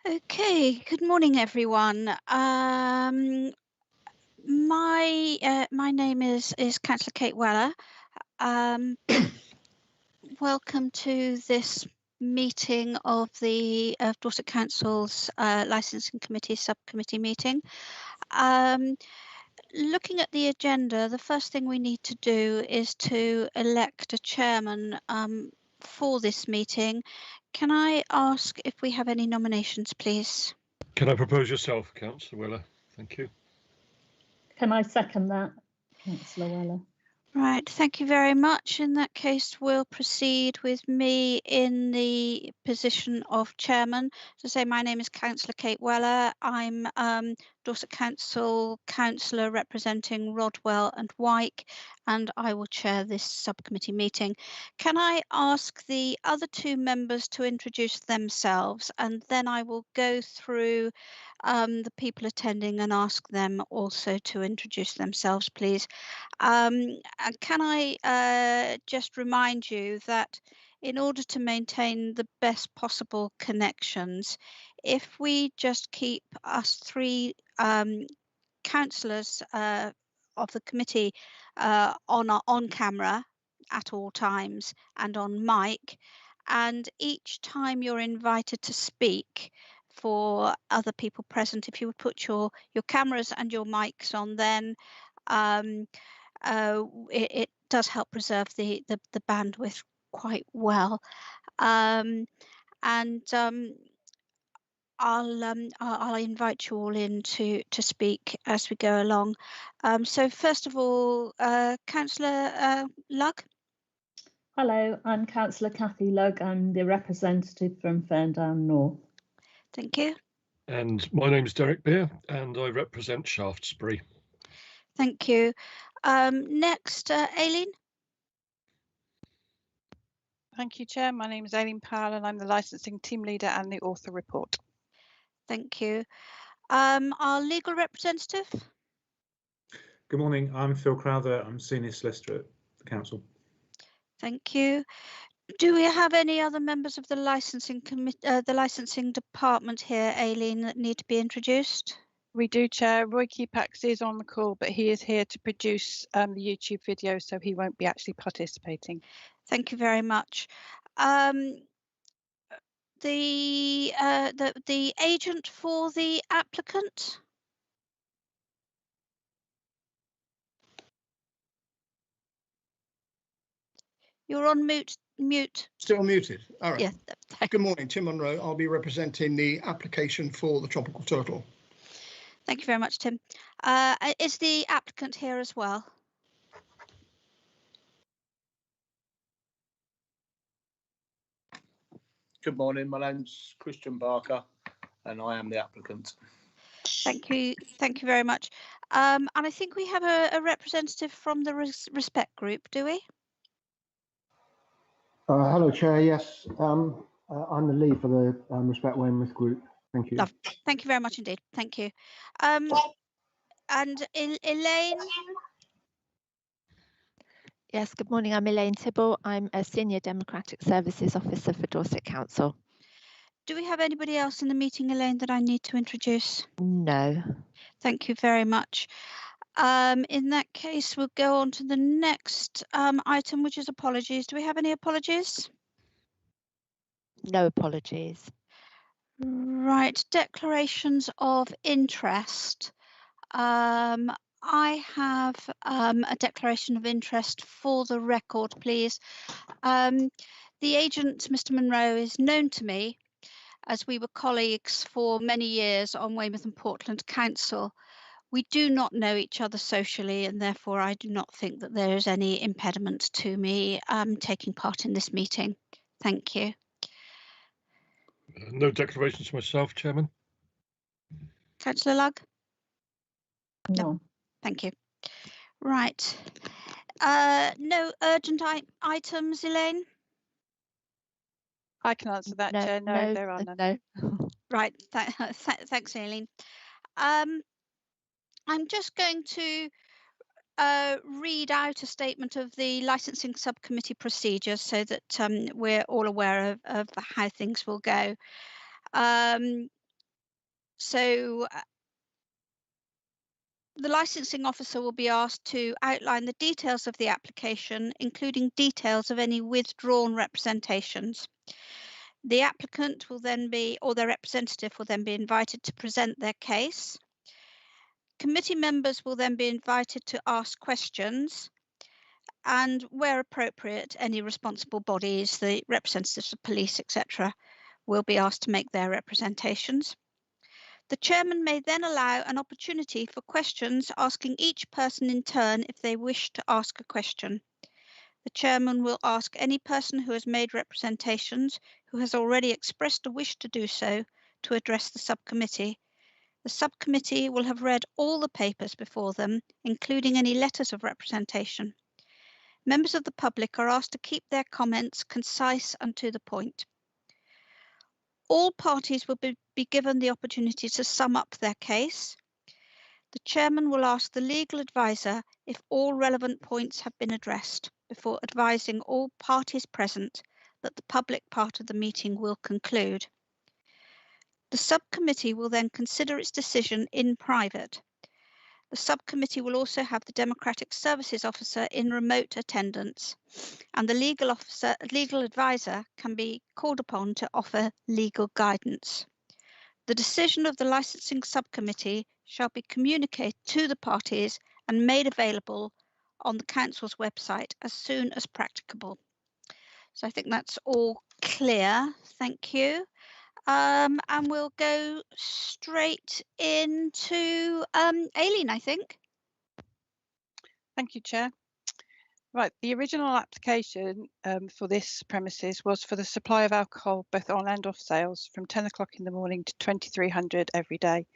Okay, good morning, everyone. My name is Councillor Kate Weller. Welcome to this meeting of the Dorset Council's Licensing Committee subcommittee meeting. Looking at the agenda, the first thing we need to do is to elect a chairman for this meeting. Can I ask if we have any nominations, please? Can I propose yourself, Councillor Weller? Thank you. Can I second that, Councillor Weller? Right, thank you very much. In that case, we'll proceed with me in the position of chairman. To say, my name is Councillor Kate Weller. I'm Dorset Council councillor representing Rodwell and Wyke, and I will chair this subcommittee meeting. Can I ask the other two members to introduce themselves, and then I will go through the people attending and ask them also to introduce themselves, please. Can I just remind you that in order to maintain the best possible connections, if we just keep us three councillors of the committee on camera at all times and on mic, and each time you're invited to speak for other people present, if you would put your cameras and your mics on, then it does help preserve the bandwidth quite well. I'll invite you all in to speak as we go along. So first of all, Councillor Lugg. Hello, I'm Councillor Cathy Lugg. I'm the representative from Ferndown North. Thank you. And my name's Derek Beer, and I represent Shaftesbury. Thank you. Next, Aileen. Thank you, Chair. My name is Aileen Powell and I'm the licensing team leader and the author report. Thank you. Our legal representative. Good morning, I'm Phil Crowther. I'm Senior Solicitor at the Council. Thank you. Do we have any other members of the licensing committee, the licensing department here, Aileen, that need to be introduced? We do, Chair. Roy Keepax is on the call, but he is here to produce the YouTube video, so he won't be actually participating. Thank you very much. The agent for the applicant. You're on mute. Still muted. All right. Yes. Good morning, Tim Munro. I'll be representing the application for the tropical turtle. Thank you very much, Tim. Is the applicant here as well? Good morning, my name's Christian Barker and I am the applicant. Thank you very much. And I think we have a representative from the Respect Group, do we? Hello, Chair. Yes, I'm the lead for the Respect Weymouth Group. Thank you. Thank you very much indeed. Thank you. And Elaine? Yes, good morning. I'm Elaine Tibble. I'm a Senior Democratic Services Officer for Dorset Council. Do we have anybody else in the meeting, Elaine, that I need to introduce? No. Thank you very much. In that case, we'll go on to the next item, which is apologies. Do we have any apologies? No apologies. Right, declarations of interest. I have a declaration of interest for the record, please. The agent, Mr. Munro, is known to me as we were colleagues for many years on Weymouth and Portland Council. We do not know each other socially, and therefore I do not think that there is any impediment to me taking part in this meeting. Thank you. No declarations myself, Chairman. Councillor Lugg? No. Thank you. Right. No urgent items, Elaine? I can answer that, Chair. No, there are none. No. Right. Thanks, Aileen. I'm just going to read out a statement of the licensing subcommittee procedures so that we're all aware of how things will go. So the licensing officer will be asked to outline the details of the application, including details of any withdrawn representations. The applicant will then be, or their representative will then be invited to present their case. Committee members will then be invited to ask questions, and where appropriate, any responsible bodies, the representatives of police, etc., will be asked to make their representations. The chairman may then allow an opportunity for questions, asking each person in turn if they wish to ask a question. The chairman will ask any person who has made representations, who has already expressed a wish to do so, to address the subcommittee. The subcommittee will have read all the papers before them, including any letters of representation. Members of the public are asked to keep their comments concise and to the point. All parties will be given the opportunity to sum up their case. The chairman will ask the legal advisor if all relevant points have been addressed before advising all parties present that the public part of the meeting will conclude. The subcommittee will then consider its decision in private. The subcommittee will also have the Democratic Services Officer in remote attendance, and the legal advisor can be called upon to offer legal guidance. The decision of the licensing subcommittee shall be communicated to the parties and made available on the council's website as soon as practicable. So I think that's all clear. Thank you. And we'll go straight into Aileen, I think. Thank you, Chair. Right, the original application for this premises was for the supply of alcohol both on and off sales from 10 o'clock in the morning to 2300 every day,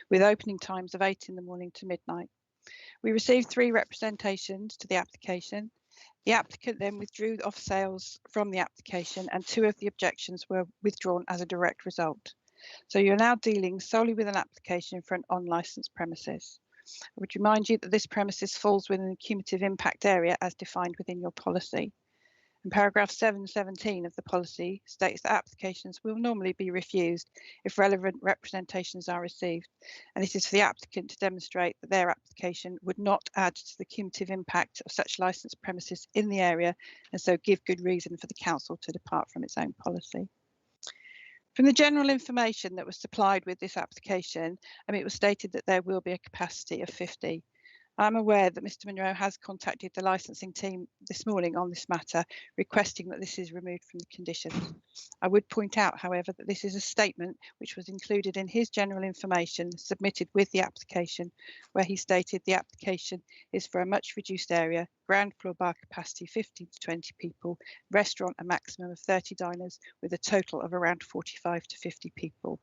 with opening times of 8 in the morning to midnight. We received 3 representations to the application. The applicant then withdrew off sales from the application, and 2 of the objections were withdrawn as a direct result. So you're now dealing solely with an application for an unlicensed premises. I would remind you that this premises falls within the cumulative impact area as defined within your policy. And paragraph 717 of the policy states that applications will normally be refused if relevant representations are received, and it is for the applicant to demonstrate that their application would not add to the cumulative impact of such licensed premises in the area, and so give good reason for the council to depart from its own policy. From the general information that was supplied with this application, it was stated that there will be a capacity of 50. I'm aware that Mr. Munro has contacted the licensing team this morning on this matter, requesting that this is removed from the conditions. I would point out, however, that this is a statement which was included in his general information submitted with the application, where he stated the application is for a much reduced area, ground floor bar capacity 15 to 20 people, restaurant a maximum of 30 diners with a total of around 45 to 50 people.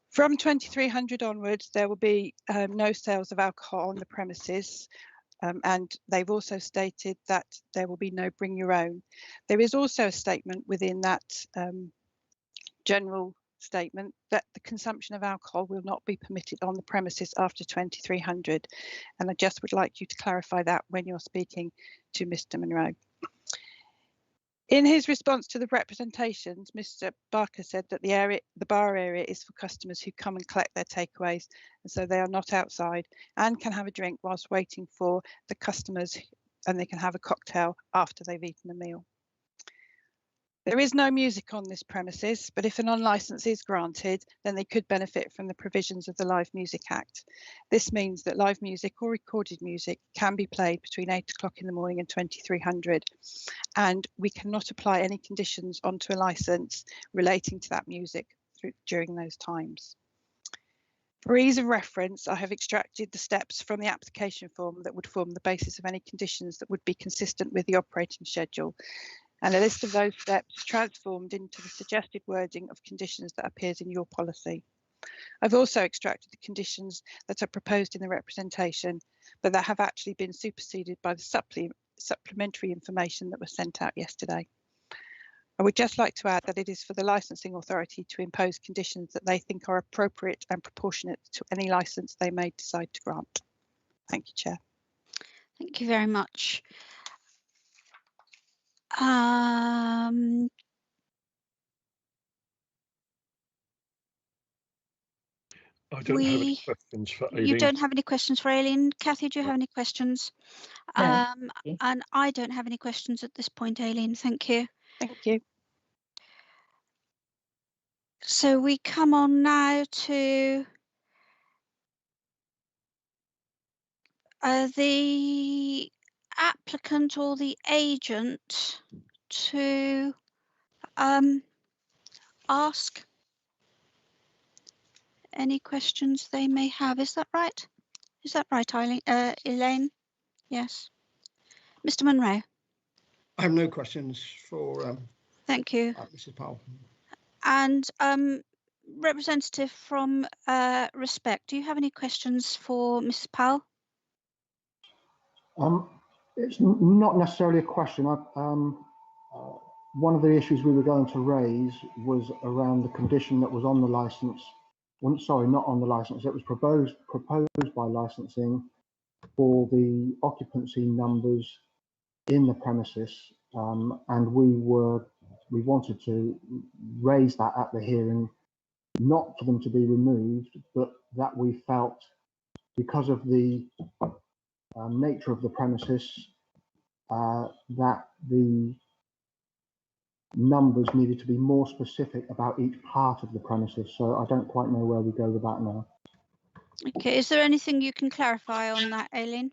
From 2300 onwards, there will be no sales of alcohol on the premises, and they've also stated that there will be no bring your own. There is also a statement within that general statement that the consumption of alcohol will not be permitted on the premises after 2300, and I just would like you to clarify that when you're speaking to Mr. Munro. In his response to the representations, Mr. Barker said that the bar area is for customers who come and collect their takeaways, and so they are not outside and can have a drink whilst waiting for the customers, and they can have a cocktail after they've eaten a meal. There is no music on this premises, but if an unlicence is granted, then they could benefit from the provisions of the Live Music Act. This means that live music or recorded music can be played between 8 o'clock in the morning and 2300, and we cannot apply any conditions onto a licence relating to that music during those times. For ease of reference, I have extracted the steps from the application form that would form the basis of any conditions that would be consistent with the operating schedule, and a list of those steps transformed into the suggested wording of conditions that appears in your policy. I've also extracted the conditions that are proposed in the representation, but that have actually been superseded by the supplementary information that was sent out yesterday. I would just like to add that it is for the licensing authority to impose conditions that they think are appropriate and proportionate to any licence they may decide to grant. Thank you, Chair. Thank you very much. I don't have any questions for Aileen. You don't have any questions for Aileen. Kathy, do you have any questions? No. And I don't have any questions at this point, Aileen. Thank you. Thank you. So we come on now to the applicant or the agent to ask any questions they may have. Is that right? Is that right, Elaine? Yes. Mr. Munro. I have no questions for Thank you. Mrs. Powell. And representative from Respect, do you have any questions for Mrs. Powell? It's not necessarily a question. One of the issues we were going to raise was around the condition that was on the license. Well, sorry, not on the license. It was proposed by licensing for the occupancy numbers in the premises, and we wanted to raise that at the hearing, not for them to be removed, but that we felt because of the nature of the premises that the numbers needed to be more specific about each part of the premises. So I don't quite know where we go with that now. Okay, is there anything you can clarify on that, Aileen?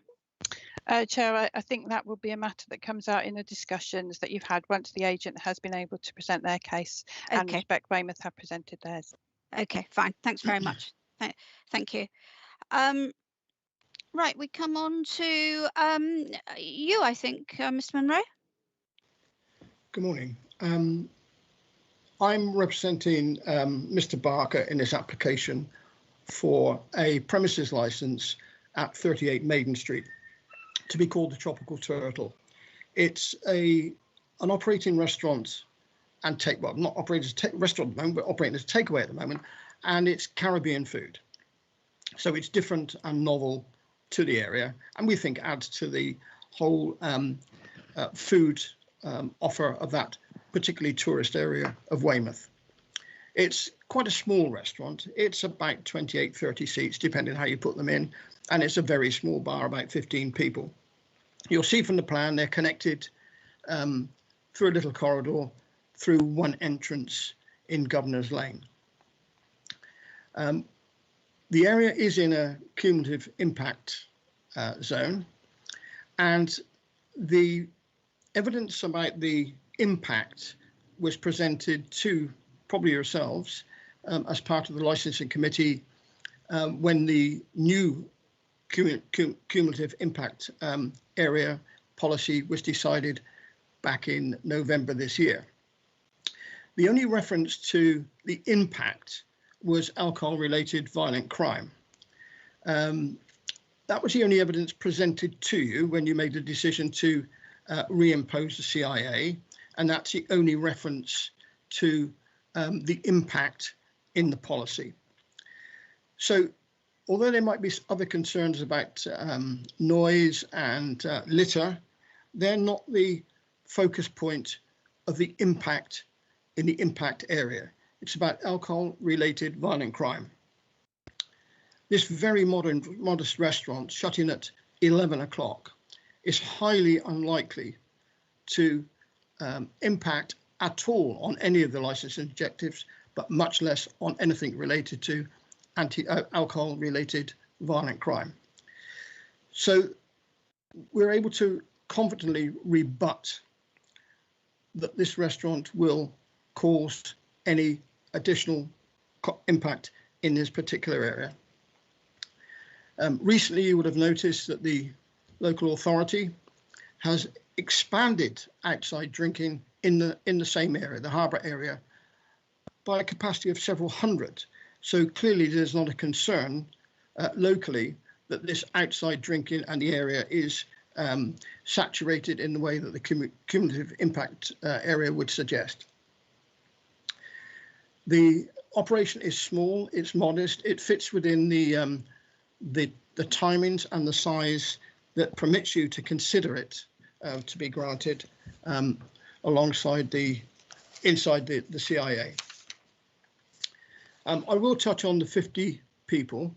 Chair, I think that will be a matter that comes out in the discussions that you've had once the agent has been able to present their case and Respect Weymouth have presented theirs. Okay, fine. Thanks very much. Thank you. Right, we come on to you, I think, Mr. Munro. Good morning. I'm representing Mr. Barker in this application for a premises license at 38 Maiden Street to be called the Tropical Turtle. It's an operating restaurant and not operating as a restaurant at the moment, but operating as a takeaway at the moment, and it's Caribbean food. So it's different and novel to the area, and we think adds to the whole food offer of that particularly tourist area of Weymouth. It's quite a small restaurant. It's about 28, 30 seats, depending how you put them in, and it's a very small bar, about 15 people. You'll see from the plan they're connected through a little corridor through one entrance in Governor's Lane. The area is in a cumulative impact zone, and the evidence about the impact was presented to probably yourselves as part of the licensing committee when the new cumulative impact area policy was decided back in November this year. The only reference to the impact was alcohol-related violent crime. That was the only evidence presented to you when you made the decision to reimpose the CIA, and that's the only reference to the impact in the policy. So although there might be other concerns about noise and litter, they're not the focus point of the impact in the impact area. It's about alcohol-related violent crime. This very modest restaurant, shutting at 11 o'clock, is highly unlikely to impact at all on any of the licensing objectives, but much less on anything related to alcohol-related violent crime. So we're able to confidently rebut that this restaurant will cause any additional impact in this particular area. Recently, you would have noticed that the local authority has expanded outside drinking in the same area, the harbour area, by a capacity of several hundred. So clearly there's not a concern locally that this outside drinking and the area is saturated in the way that the cumulative impact area would suggest. The operation is small, it's modest, it fits within the timings and the size that permits you to consider it to be granted alongside inside the CIA. I will touch on the 50% people.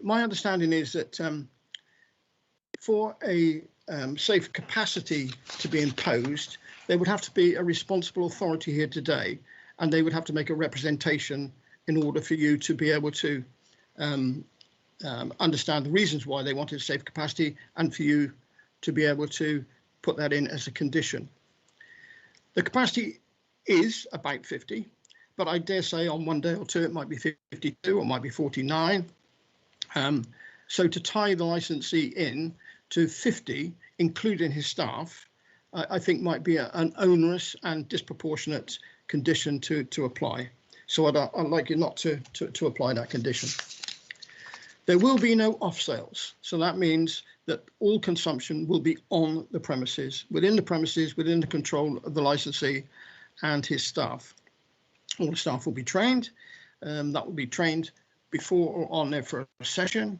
My understanding is that for a safe capacity to be imposed, there would have to be a responsible authority here today, and they would have to make a representation in order for you to be able to understand the reasons why they wanted safe capacity, and for you to be able to put that in as a condition. The capacity is about 50, but I dare say on one day or two it might be 52 or it might be 49. So to tie the licensee in to 50, including his staff, I think might be an onerous and disproportionate condition to apply. So I'd like you not to apply that condition. There will be no off sales. So that means that all consumption will be on the premises, within the control of the licensee and his staff. All the staff will be trained. That will be trained before or on their first session.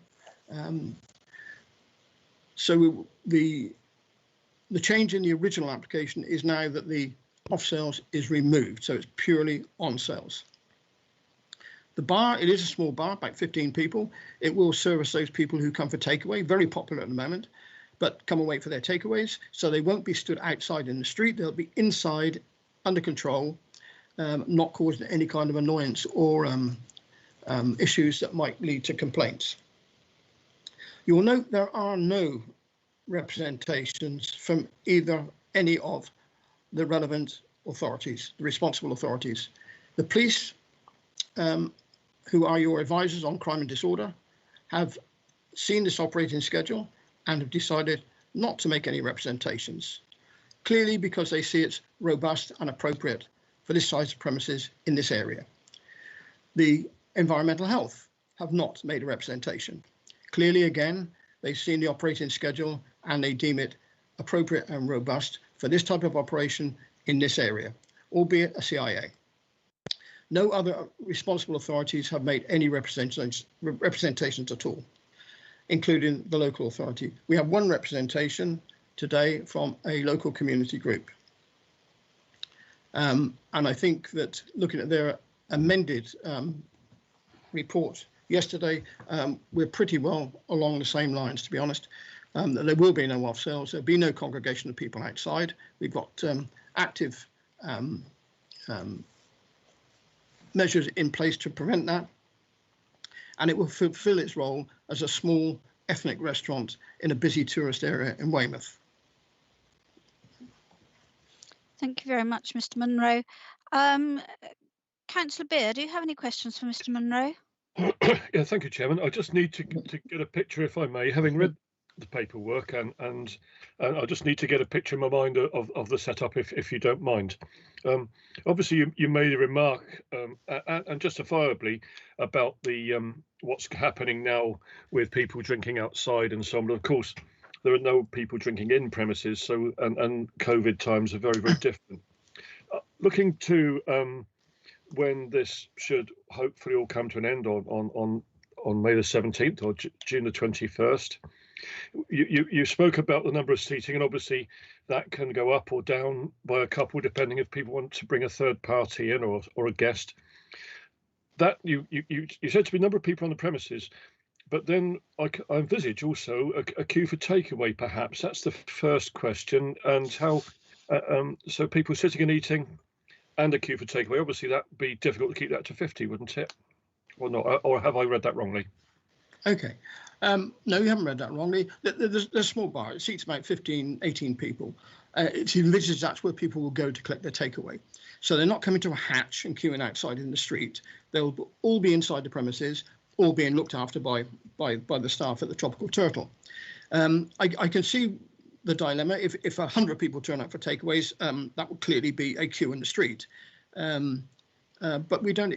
So the change in the original application is now that the off sales is removed, so it's purely on sales. The bar, it is a small bar, about 15 people. It will service those people who come for takeaway, very popular at the moment, but come and wait for their takeaways. So they won't be stood outside in the street. They'll be inside, under control, not causing any kind of annoyance or issues that might lead to complaints. You will note there are no representations from any of the relevant authorities, the responsible authorities. The police, who are your advisors on crime and disorder, have seen this operating schedule and have decided not to make any representations, clearly because they see it's robust and appropriate for this size of premises in this area. The environmental health have not made a representation. Clearly, again, they've seen the operating schedule and they deem it appropriate and robust for this type of operation in this area, albeit a CIA. No other responsible authorities have made any representations at all, including the local authority. We have one representation today from a local community group. And I think that looking at their amended report yesterday, we're pretty well along the same lines, to be honest. There will be no off sales. There'll be no congregation of people outside. We've got active measures in place to prevent that, and it will fulfill its role as a small ethnic restaurant in a busy tourist area in Weymouth. Thank you very much, Mr. Munro. Councillor Beer, do you have any questions for Mr. Munro? Yeah, thank you, Chairman. I just need to get a picture, if I may, having read the paperwork, and I just need to get a picture in my mind of the setup, if you don't mind. Obviously, you made a remark, and justifiably, about the what's happening now with people drinking outside and so on. But of course, there are no people drinking in premises, so and COVID times are very, very different. Looking to when this should hopefully all come to an end on May the 17th or June the 21st. You spoke about the number of seating, and obviously that can go up or down by a couple depending if people want to bring a third party in or a guest. That you said to be a number of people on the premises, but then I envisage also a queue for takeaway, perhaps. That's the first question. And how so people sitting and eating and a queue for takeaway, obviously that'd be difficult to keep that to 50, wouldn't it? Or not? Or have I read that wrongly? Okay. No, you haven't read that wrongly. There's a small bar. It seats about 15, 18 people. It's envisaged that's where people will go to collect their takeaway. So they're not coming to a hatch and queuing outside in the street. They'll all be inside the premises, all being looked after by the staff at the Tropical Turtle. I can see the dilemma. If 100 people turn up for takeaways, that would clearly be a queue in the street. But we don't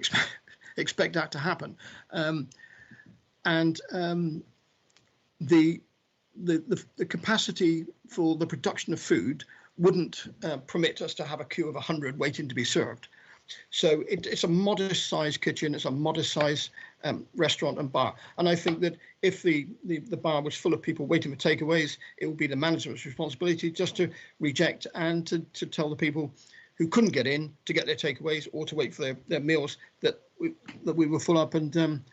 expect that to happen. The capacity for the production of food wouldn't permit us to have a queue of 100 waiting to be served. So it's a modest size kitchen, it's a modest size restaurant and bar. And I think that if the bar was full of people waiting for takeaways, it would be the management's responsibility just to reject and to tell the people who couldn't get in to get their takeaways or to wait for their meals that we were full up and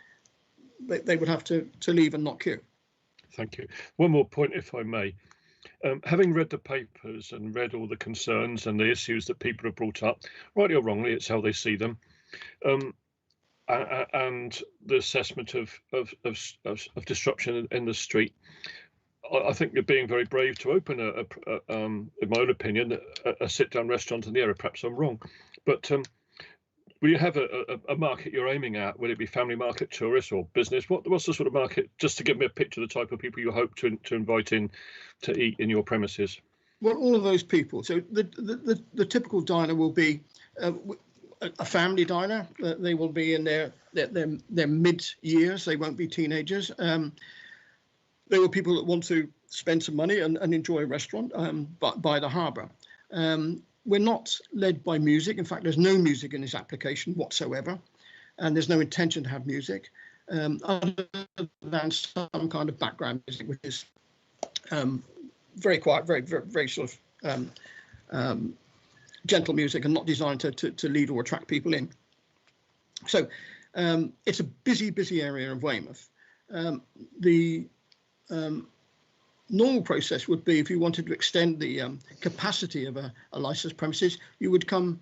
they would have to leave and not queue. Thank you. One more point, if I may. Having read the papers and read all the concerns and the issues that people have brought up, rightly or wrongly, it's how they see them, and the assessment of disruption in the street, I think you're being very brave to open in my own opinion, a sit-down restaurant in the area. Perhaps I'm wrong, but will you have a market you're aiming at? Will it be family market, tourists, or business? What's the sort of market? Just to give me a picture of the type of people you hope to invite in to eat in your premises. Well, all of those people. So the typical diner will be a family diner. They will be in their mid years. They won't be teenagers. There were people that want to spend some money and enjoy a restaurant by the harbour. We're not led by music. In fact, there's no music in this application whatsoever, and there's no intention to have music other than some kind of background music, which is very quiet, very sort of gentle music and not designed to lead or attract people in. So it's a busy area of Weymouth. The normal process would be, if you wanted to extend the capacity of a licensed premises, you would come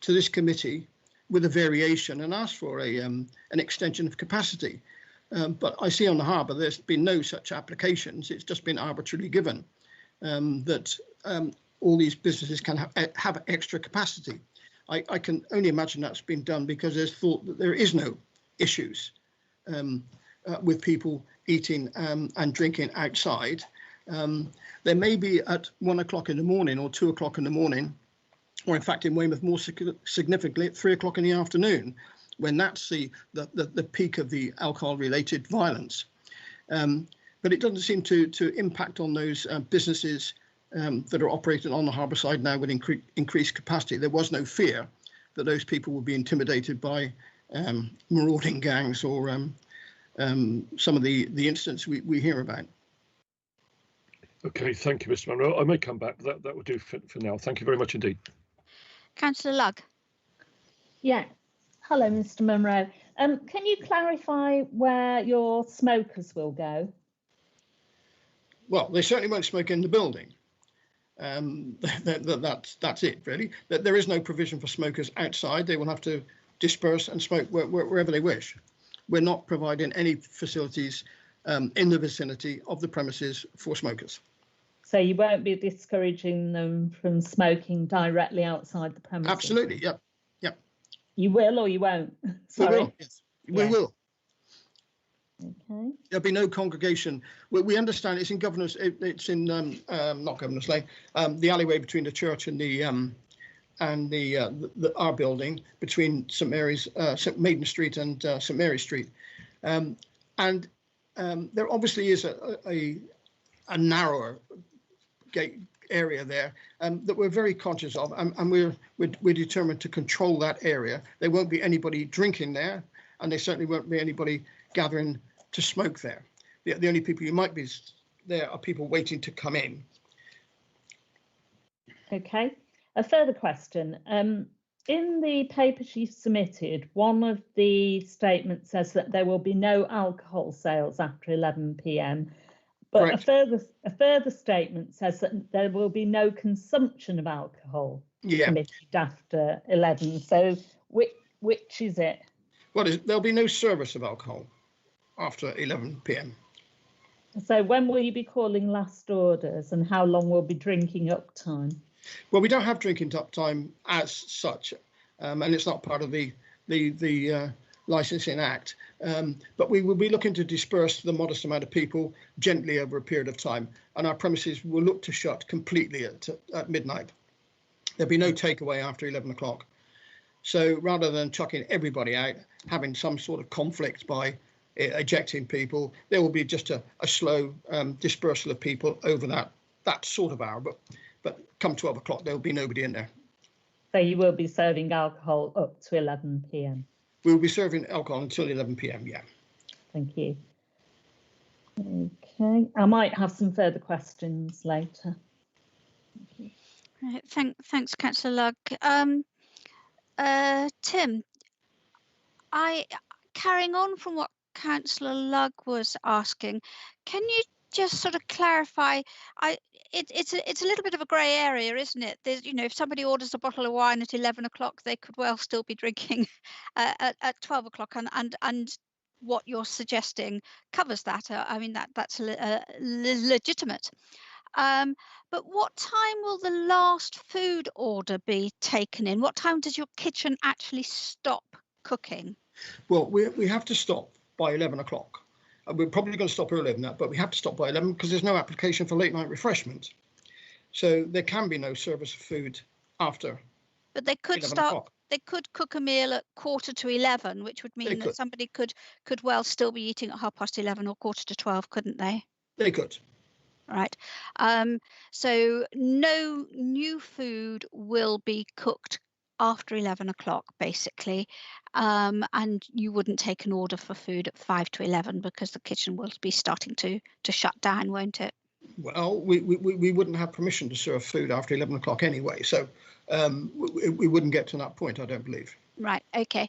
to this committee with a variation and ask for an extension of capacity. But I see on the harbour there's been no such applications. It's just been arbitrarily given that all these businesses can have extra capacity. I can only imagine that's been done because there's thought that there is no issues with people eating and drinking outside. There may be at 1 o'clock in the morning or 2 o'clock in the morning, or in fact in Weymouth more significantly at 3 o'clock in the afternoon, when that's the peak of the alcohol-related violence. But it doesn't seem to impact on those businesses that are operating on the harbour side now with increased capacity. There was no fear that those people would be intimidated by marauding gangs or some of the incidents we hear about. Okay, thank you, Mr. Munro. I may come back. That will do for now. Thank you very much indeed. Councillor Lugg. Yeah. Hello, Mr. Munro. Can you clarify where your smokers will go? Well, they certainly won't smoke in the building. That's it, really. There is no provision for smokers outside. They will have to disperse and smoke wherever they wish. We're not providing any facilities in the vicinity of the premises for smokers. So you won't be discouraging them from smoking directly outside the premises? Absolutely, yep. You will or you won't? Sorry. We will, yes. We will. Okay. There'll be no congregation. We understand it's in Governors. It's in not Governors Lane, the alleyway between the church and our building, between St Mary's, St Maiden Street and St Mary's Street, and there obviously is a narrower gate area there that we're very conscious of, and we're determined to control that area. There won't be anybody drinking there, and there certainly won't be anybody gathering to smoke there. The only people you might be there are people waiting to come in. Okay. A further question. In the papers you submitted, one of the statements says that there will be no alcohol sales after 11 p.m. But a further statement says that there will be no consumption of alcohol permitted after 11. So which is it? Well, there'll be no service of alcohol after 11 p.m. So when will you be calling last orders, and how long will be drinking up time? Well, we don't have drinking up time as such, and it's not part of the Licensing Act. But we will be looking to disperse the modest amount of people gently over a period of time, and our premises will look to shut completely at midnight. There'll be no takeaway after 11 o'clock. So rather than chucking everybody out, having some sort of conflict by ejecting people, there will be just a slow dispersal of people over that sort of hour. But come 12 o'clock, there will be nobody in there. So you will be serving alcohol up to 11 p.m. We will be serving alcohol until 11 p.m. Yeah. Thank you. Okay, I might have some further questions later. Right, thanks, Councillor Lugg. Tim, carrying on from what Councillor Lugg was asking. Can you just sort of clarify? It's a little bit of a grey area, isn't it? There's, you know, if somebody orders a bottle of wine at 11 o'clock, they could well still be drinking at 12 o'clock, and what you're suggesting covers that. I mean, that's legitimate. But what time will the last food order be taken in? What time does your kitchen actually stop cooking? Well, we have to stop by 11 o'clock. We're probably going to stop earlier than that, but we have to stop by 11 because there's no application for late night refreshment. So there can be no service of food after. But they could start. They could cook a meal at 11:15, which would mean that somebody could well still be eating at 11:30 or 11:45, couldn't they? They could. Right. So no new food will be cooked after 11 o'clock, basically. And you wouldn't take an order for food at 5 to 11 because the kitchen will be starting to shut down, won't it? Well, we wouldn't have permission to serve food after 11 o'clock anyway. So we wouldn't get to that point, I don't believe. Right. OK.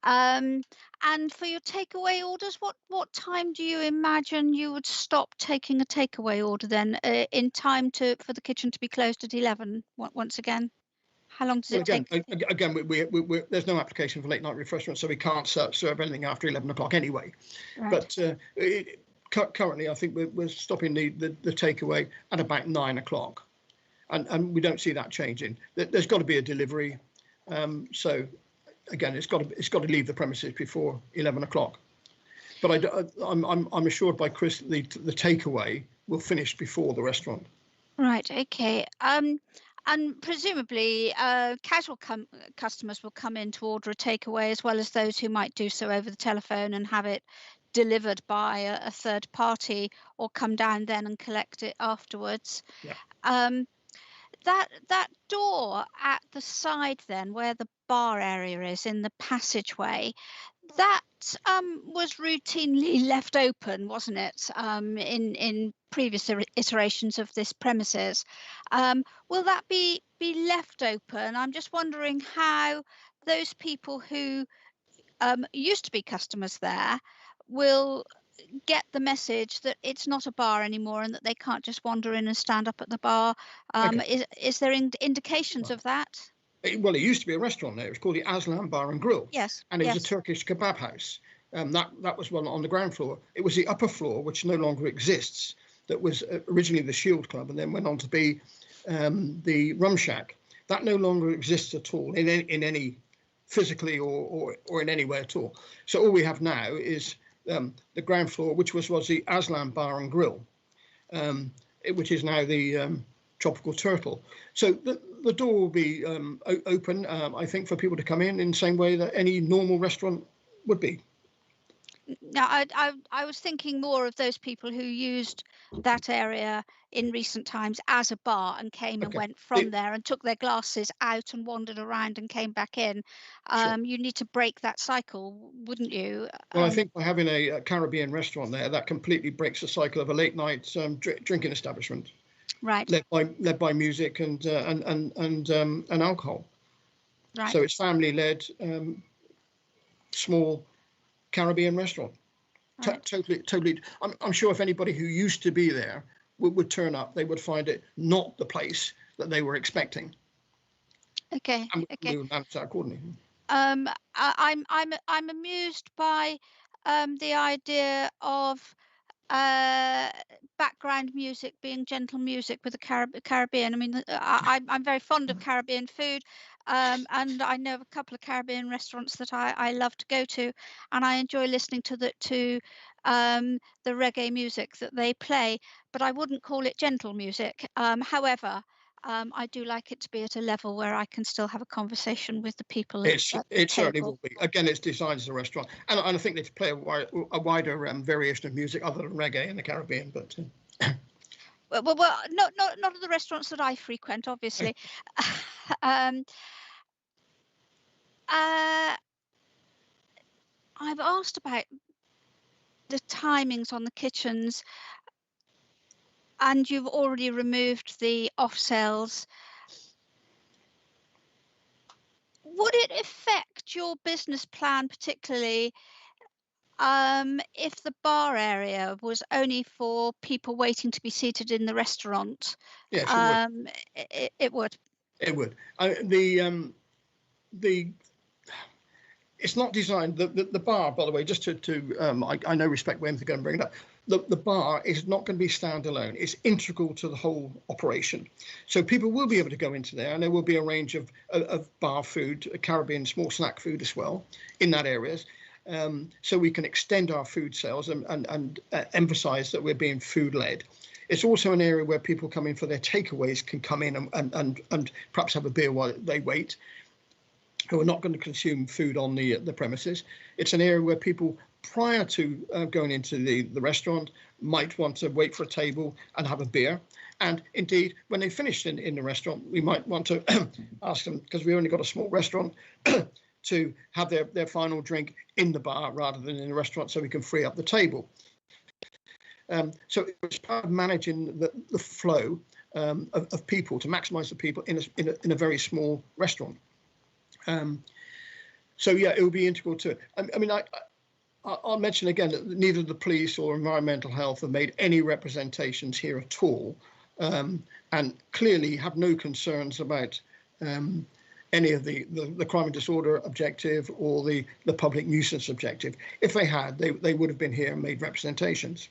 And for your takeaway orders, what time do you imagine you would stop taking a takeaway order then, in time for the kitchen to be closed at 11 once again? How long does it take? Again, there's no application for late night refreshment, so we can't serve anything after 11 o'clock anyway. Right. But currently, I think we're stopping the takeaway at about 9 o'clock, and we don't see that changing. There's got to be a delivery, so. Again, it's got to leave the premises before 11 o'clock. But I'm assured by Chris the takeaway will finish before the restaurant. Right. Okay. And presumably casual customers will come in to order a takeaway, as well as those who might do so over the telephone and have it delivered by a third party, or come down then and collect it afterwards. Yeah. That door at the side then, where the bar area is in the passageway, that was routinely left open, wasn't it, in previous iterations of this premises? Will that be left open? I'm just wondering how those people who used to be customers there will get the message that it's not a bar anymore and that they can't just wander in and stand up at the bar. Okay. Is there indications of that? Well, it used to be a restaurant there. It was called the Aslan Bar and Grill. Yes. And it was a Turkish kebab house. That was one on the ground floor. It was the upper floor, which no longer exists, that was originally the Shield Club and then went on to be the Rum Shack. That no longer exists at all in any physically or in any way at all. So all we have now is the ground floor, which was the Aslan Bar and Grill, which is now the Tropical Turtle. So the door will be open, I think, for people to come in the same way that any normal restaurant would be. Now, I was thinking more of those people who used that area in recent times as a bar and came and went from there and took their glasses out and wandered around and came back in. Sure. You need to break that cycle, wouldn't you? Well, I think by having a Caribbean restaurant there, that completely breaks the cycle of a late night drinking establishment. Right. Led by music and alcohol. Right. So it's family led, small Caribbean restaurant. Right. Totally. I'm sure if anybody who used to be there would turn up, they would find it not the place that they were expecting. Okay. And we will manage that accordingly. I'm amused by the idea of background music being gentle music with the Caribbean. I mean, I'm very fond of Caribbean food, and I know of a couple of Caribbean restaurants that I love to go to, and I enjoy listening to the reggae music that they play, but I wouldn't call it gentle music. However, I do like it to be at a level where I can still have a conversation with the people. It certainly will be. Again, it's designed as a restaurant, and I think they play a wider variation of music other than reggae in the Caribbean. But well, not at the restaurants that I frequent, obviously. I've asked about the timings on the kitchens, and you've already removed the off sales. Would it affect your business plan particularly? if the bar area was only for people waiting to be seated in the restaurant, Yes, it would. It would. It's not designed. The bar, by the way, just I know respect Wayne's going to bring it up. The bar is not going to be standalone. It's integral to the whole operation. So people will be able to go into there, and there will be a range of bar food, Caribbean small snack food as well in that areas. So we can extend our food sales and emphasize that we're being food led. It's also an area where people come in for their takeaways can come in and perhaps have a beer while they wait, who are not going to consume food on the premises. It's an area where people prior to going into the restaurant might want to wait for a table and have a beer. And indeed, when they finished in the restaurant, we might want to ask them, because we only got a small restaurant, to have their final drink in the bar rather than in the restaurant, so we can free up the table. So it's part of managing the flow of people to maximise the people in a very small restaurant. So yeah, it will be integral to it. I mean, I'll mention again that neither the police or environmental health have made any representations here at all, and clearly have no concerns about any of the crime and disorder objective or the public nuisance objective. If they had, they would have been here and made representations.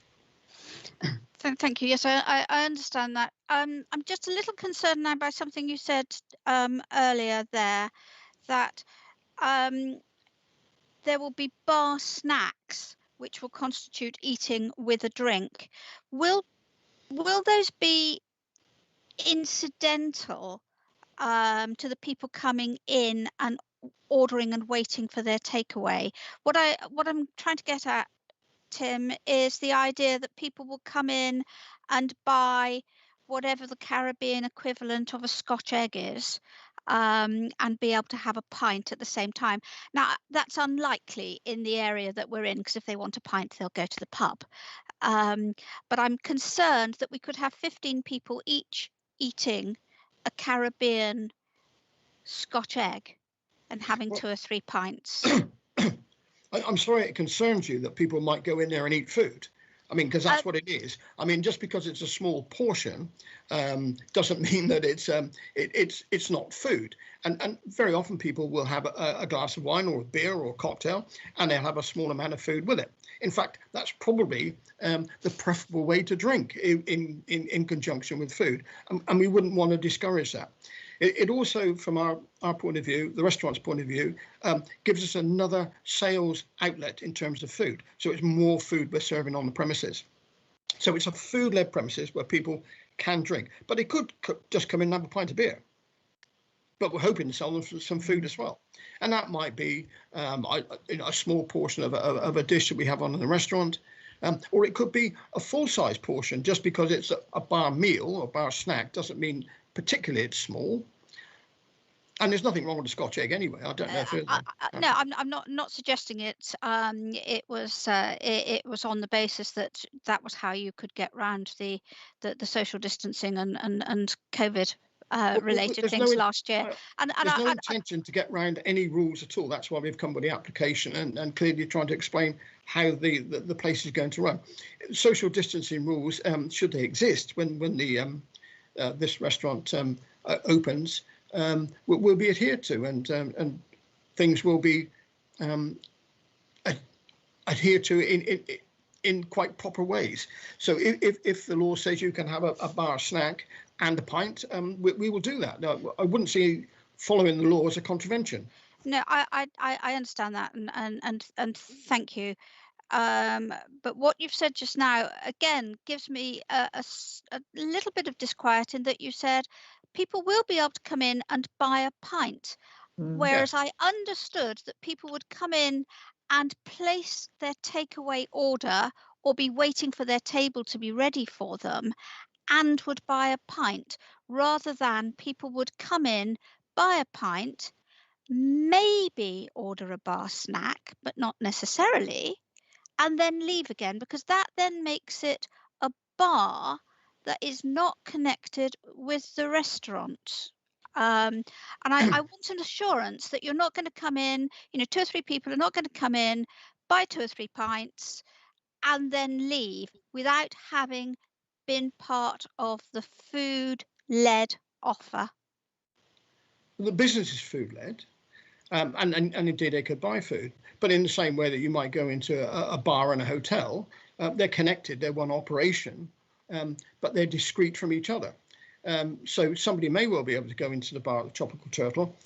Thank you. Yes, I understand that. I'm just a little concerned now by something you said earlier there, that there will be bar snacks which will constitute eating with a drink. Will those be incidental to the people coming in and ordering and waiting for their takeaway? What I'm trying to get at, Tim, is the idea that people will come in and buy whatever the Caribbean equivalent of a Scotch egg is, and be able to have a pint at the same time. Now, that's unlikely in the area that we're in, because if they want a pint, they'll go to the pub. But I'm concerned that we could have 15 people each eating a Caribbean Scotch egg and having 2 or 3 pints. I'm sorry it concerns you that people might go in there and eat food. I mean, because that's what it is. I mean, just because it's a small portion doesn't mean that it's not food. And very often people will have a glass of wine or a beer or a cocktail, and they'll have a small amount of food with it. In fact, that's probably the preferable way to drink in conjunction with food, and we wouldn't want to discourage that. It also, from our point of view, the restaurant's point of view, gives us another sales outlet in terms of food. So it's more food we're serving on the premises. So it's a food-led premises where people can drink, but they could just come in and have a pint of beer. But we're hoping to sell them some food as well. And that might be a small portion of a dish that we have on in the restaurant, or it could be a full-size portion. Just because it's a bar meal or bar snack doesn't mean particularly it's small. And there's nothing wrong with a Scotch egg anyway. I don't know if no, I'm not suggesting it. It was on the basis that was how you could get round the social distancing and COVID related things last year. And there's no intention to get round any rules at all. That's why we've come with the application and clearly trying to explain how the place is going to run. Social distancing rules, should they exist when the this restaurant opens, will be adhered to, and things will be adhered to in quite proper ways. So if the law says you can have a bar snack and a pint, we will do that. No, I wouldn't see following the law as a contravention. No, I understand that, and thank you. But what you've said just now, again, gives me a little bit of disquiet in that you said people will be able to come in and buy a pint, whereas I understood that people would come in and place their takeaway order or be waiting for their table to be ready for them and would buy a pint, rather than people would come in, buy a pint, maybe order a bar snack, but not necessarily, and then leave again, because that then makes it a bar that is not connected with the restaurant. And I want an assurance that you're not going to come in, 2 or 3 people are not going to come in, buy 2 or 3 pints, and then leave without having been part of the food-led offer? The business is food-led, and indeed they could buy food, but in the same way that you might go into a bar and a hotel, they're connected, they're one operation, but they're discrete from each other. So somebody may well be able to go into the bar at the Tropical Turtle,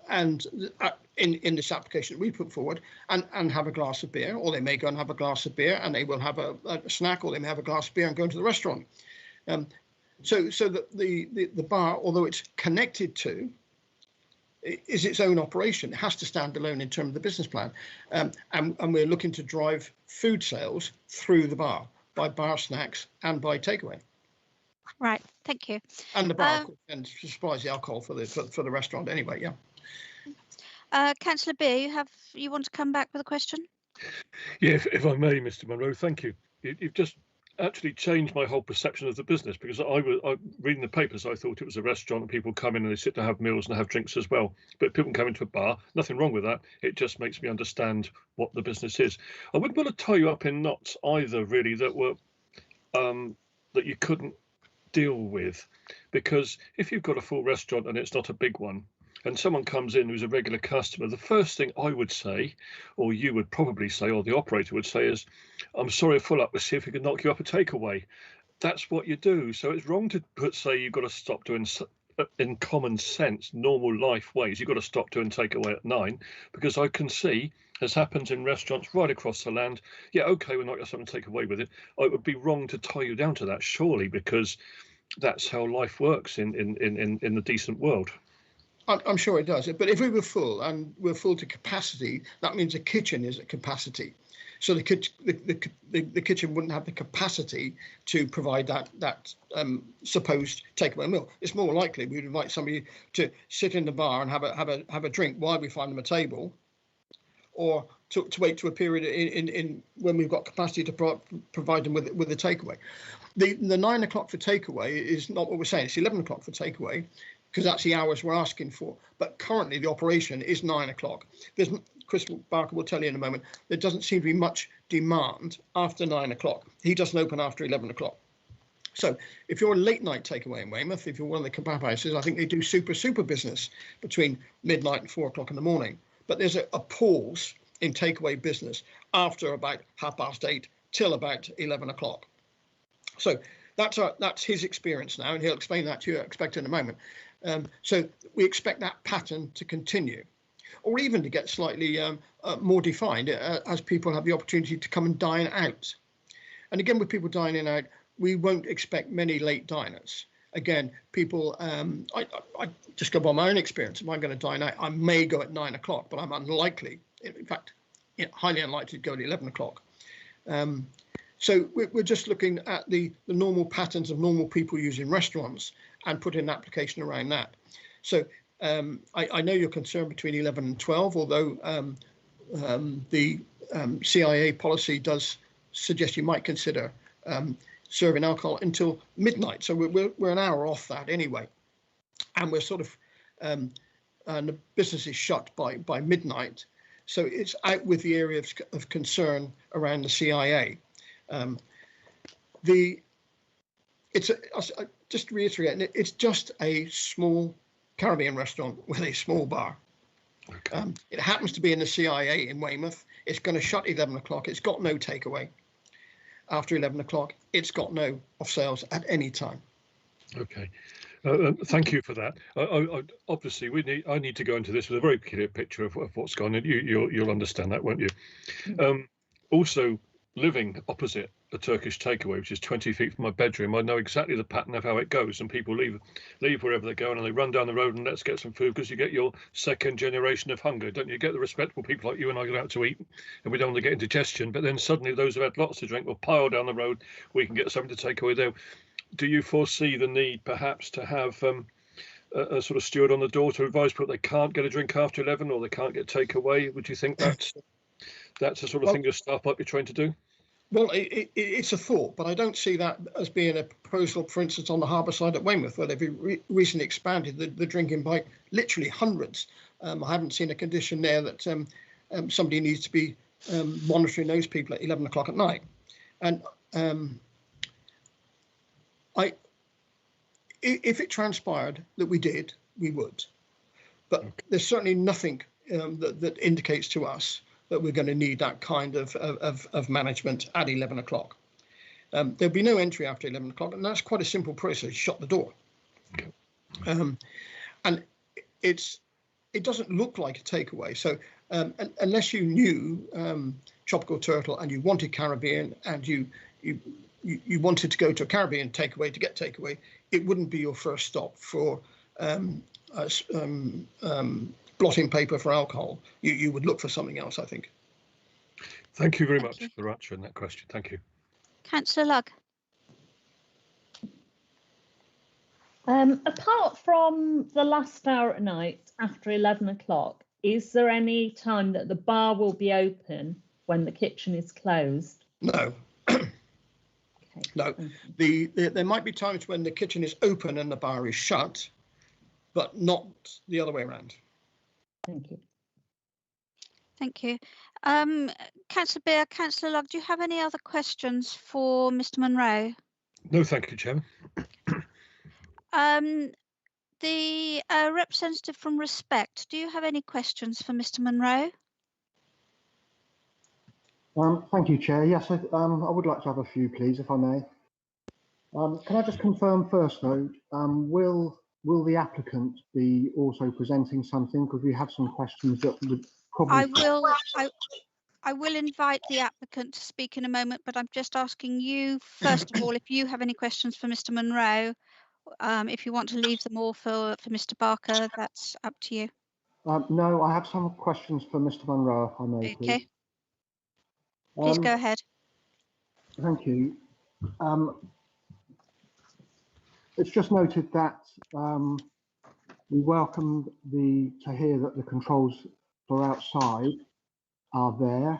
and in this application that we put forward, and have a glass of beer, or they may go and have a glass of beer and they will have a snack, or they may have a glass of beer and go into the restaurant. So that the bar, although it's connected to, is its own operation. It has to stand alone in terms of the business plan, and we're looking to drive food sales through the bar by bar snacks and by takeaway. Right, thank you. And the bar and supplies the alcohol for the restaurant anyway. Yeah. Councillor Beer, you want to come back with a question? Yeah, if I may, Mr. Munro, thank you. You've just actually changed my whole perception of the business, because I was reading the papers, I thought it was a restaurant and people come in and they sit to have meals and have drinks as well. But people come into a bar, nothing wrong with that. It just makes me understand what the business is. I wouldn't want to tie you up in knots either, really, that were that you couldn't deal with, because if you've got a full restaurant and it's not a big one, and someone comes in who's a regular customer, the first thing I would say, or you would probably say, or the operator would say, is, I'm sorry, full up, let's see if we can knock you up a takeaway. That's what you do. So it's wrong to say you've got to stop doing, in common sense, normal life ways, you've got to stop doing takeaway at 9, because I can see, as happens in restaurants right across the land, yeah, okay, we'll knock you something to take away with it. It would be wrong to tie you down to that, surely, because that's how life works in the decent world. I'm sure it does, but if we were full and we're full to capacity, that means the kitchen is at capacity. So the kitchen wouldn't have the capacity to provide that supposed takeaway meal. It's more likely we'd invite somebody to sit in the bar and have a drink while we find them a table, or to wait to a period in when we've got capacity to provide them with the takeaway. The 9 o'clock for takeaway is not what we're saying. It's 11 o'clock for takeaway, because that's the hours we're asking for. But currently the operation is 9 o'clock. Chris Barker will tell you in a moment, there doesn't seem to be much demand after 9 o'clock. He doesn't open after 11 o'clock. So if you're a late night takeaway in Weymouth, if you're one of the kebab houses, I think they do super business between midnight and 4 o'clock in the morning. But there's a pause in takeaway business after about 8:30 till about 11 o'clock. So that's his experience now, and he'll explain that to you, I expect, in a moment. So we expect that pattern to continue, or even to get slightly more defined as people have the opportunity to come and dine out. And again, with people dining out, we won't expect many late diners. Again, people, I just go by my own experience. If I'm going to dine out, I may go at 9 o'clock, but I'm unlikely, in fact, highly unlikely to go at 11 o'clock. So we're just looking at the normal patterns of normal people using restaurants and putting an application around that. So I know you're concerned between 11 and 12, although the CIA policy does suggest you might consider serving alcohol until midnight. So we're an hour off that anyway. And we're sort of, and the business is shut by midnight. So it's out with the area of concern around the CIA. Just to reiterate, it's just a small Caribbean restaurant with a small bar. Okay. It happens to be in the CIA in Weymouth. It's going to shut 11 o'clock. It's got no takeaway. After 11 o'clock, it's got no off sales at any time. Okay. Thank you for that. Obviously, I need to go into this with a very clear picture of what's gone on. You'll understand that, won't you? Also, living opposite a Turkish takeaway, which is 20 feet from my bedroom, I know exactly the pattern of how it goes. And people leave wherever they're going and they run down the road and let's get some food, because you get your second generation of hunger, don't you? Get the respectable people like you and I go out to eat, and we don't want to get indigestion. But then suddenly those who had lots to drink will pile down the road. We can get something to take away there. Do you foresee the need perhaps to have a sort of steward on the door to advise people they can't get a drink after 11 or they can't get takeaway? Would you think that's the sort of thing your staff might be trying to do? Well, it's a thought, but I don't see that as being a proposal, for instance, on the harbour side at Weymouth, where they've recently expanded the drinking by literally hundreds. I haven't seen a condition there that somebody needs to be monitoring those people at 11 o'clock at night. And if it transpired that we did, we would. But there's certainly nothing that indicates to us that we're going to need that kind of management at 11 o'clock. There'll be no entry after 11 o'clock, and that's quite a simple process. Shut the door. And it doesn't look like a takeaway. So unless you knew Tropical Turtle and you wanted Caribbean and you wanted to go to a Caribbean takeaway to get takeaway, it wouldn't be your first stop for blotting paper for alcohol. You would look for something else, I think. Thank you very much for answering that question. Thank you. Councillor Lugg. Apart from the last hour at night after 11 o'clock, is there any time that the bar will be open when the kitchen is closed? No. Okay. No. There might be times when the kitchen is open and the bar is shut, but not the other way around. Thank you. Thank you. Councillor Beer, Councillor Lugg, do you have any other questions for Mr. Munro? No, thank you, Chairman. The representative from Respect, do you have any questions for Mr. Munro? Thank you, Chair. Yes, I would like to have a few, please, if I may. Can I just confirm first, though, will the applicant be also presenting something? Because we have some questions that would probably... I will invite the applicant to speak in a moment, but I'm just asking you, first of all, if you have any questions for Mr. Munro. If you want to leave them all for Mr. Barker, that's up to you. No, I have some questions for Mr. Munro, if I may, please. Okay. Please go ahead. Thank you. It's just noted that we welcomed to hear that the controls for outside are there,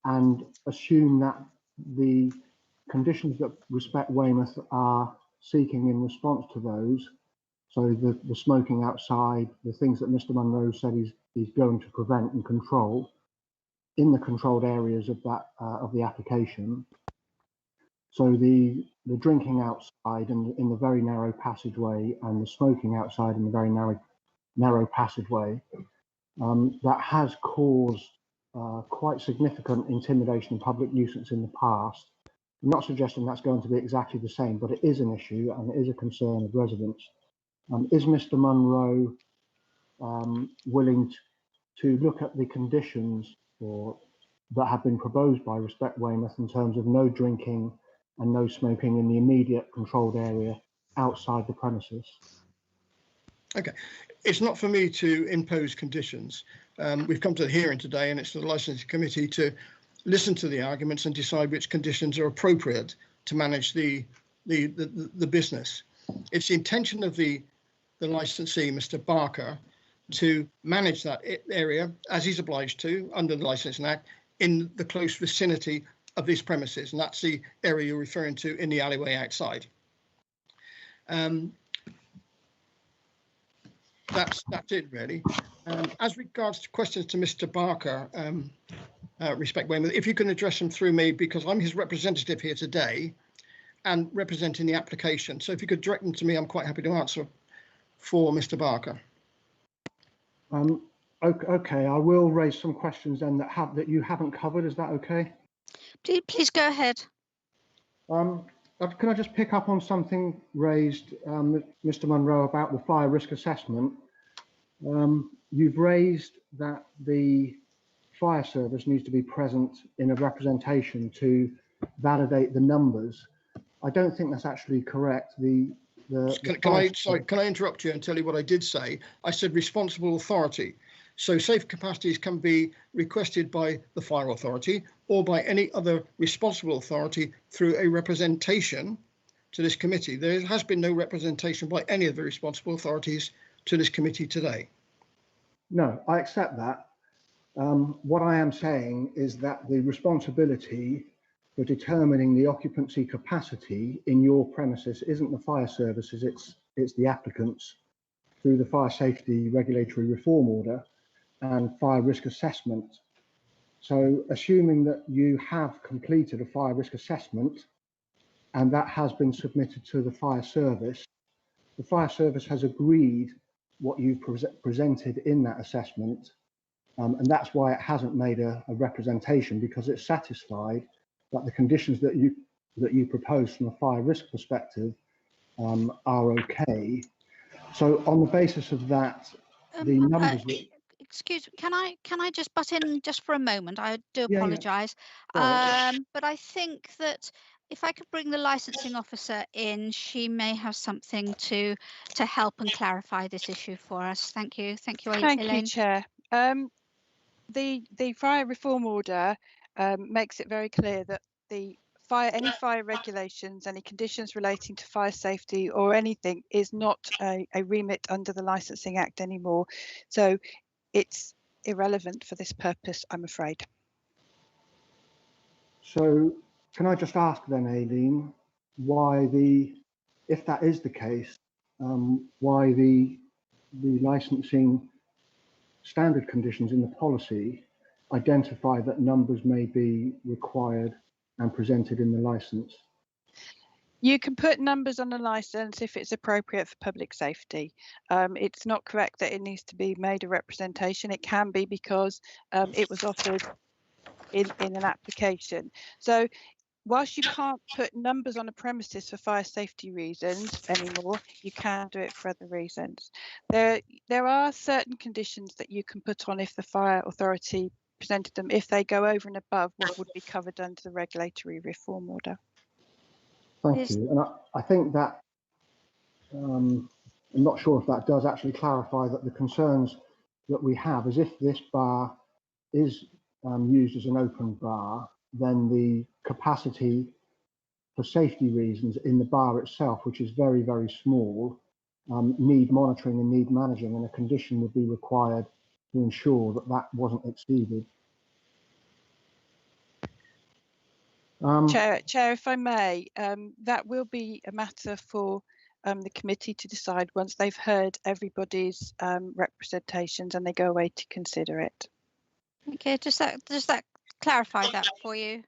and assume that the conditions that Respect Weymouth are seeking in response to those, so the smoking outside, the things that Mr. Munro said he's going to prevent and control in the controlled areas of that of the application. So the drinking outside and in the very narrow passageway, and the smoking outside in the very narrow passageway, that has caused quite significant intimidation and public nuisance in the past. I'm not suggesting that's going to be exactly the same, but it is an issue and it is a concern of residents. Is Mr. Munro willing to look at the conditions that have been proposed by Respect Weymouth in terms of no drinking and no smoking in the immediate controlled area outside the premises? Okay, it's not for me to impose conditions. We've come to the hearing today, and it's for the licensing committee to listen to the arguments and decide which conditions are appropriate to manage the business. It's the intention of the licensee, Mr. Barker, to manage that area as he's obliged to under the Licensing Act in the close vicinity of these premises, and that's the area you're referring to in the alleyway outside. That's it really. As regards to questions to Mr. Barker, Respect Weymouth, if you can address them through me, because I'm his representative here today and representing the application. So if you could direct them to me, I'm quite happy to answer for Mr. Barker. Okay, I will raise some questions then that you haven't covered. Is that okay? Please go ahead. Can I just pick up on something raised, Mr. Munro, about the fire risk assessment? You've raised that the fire service needs to be present in a representation to validate the numbers. I don't think that's actually correct. Can I interrupt you and tell you what I did say? I said responsible authority. So safe capacities can be requested by the fire authority or by any other responsible authority through a representation to this committee. There has been no representation by any of the responsible authorities to this committee today. No, I accept that. What I am saying is that the responsibility for determining the occupancy capacity in your premises isn't the fire services, it's the applicants through the Fire Safety Regulatory Reform Order and fire risk assessment. So assuming that you have completed a fire risk assessment and that has been submitted to the fire service has agreed what you've presented in that assessment. And that's why it hasn't made a representation, because it's satisfied that the conditions that you propose from a fire risk perspective are okay. So on the basis of that, the numbers. Excuse me, can I just butt in just for a moment? I do Yeah, apologise. But I think that if I could bring the licensing officer in, she may have something to help and clarify this issue for us. Thank you. Thank you, Elaine. Thank you, Chair. The fire reform order makes it very clear that any fire regulations, any conditions relating to fire safety or anything is not a remit under the Licensing Act anymore. So it's irrelevant for this purpose, I'm afraid. So can I just ask then, Aileen, why if that is the case, why the licensing standard conditions in the policy identify that numbers may be required and presented in the license? You can put numbers on a license if it's appropriate for public safety. It's not correct that it needs to be made a representation. It can be because it was offered in an application. So whilst you can't put numbers on a premises for fire safety reasons anymore, you can do it for other reasons. There are certain conditions that you can put on if the fire authority presented them, if they go over and above what would be covered under the regulatory reform order. Thank you. And I think that, I'm not sure if that does actually clarify that the concerns that we have is if this bar is used as an open bar, then the capacity for safety reasons in the bar itself, which is very, very small, need monitoring and need managing, and a condition would be required to ensure that that wasn't exceeded. Chair, if I may, that will be a matter for the committee to decide once they've heard everybody's representations and they go away to consider it. Okay, does that clarify that for you?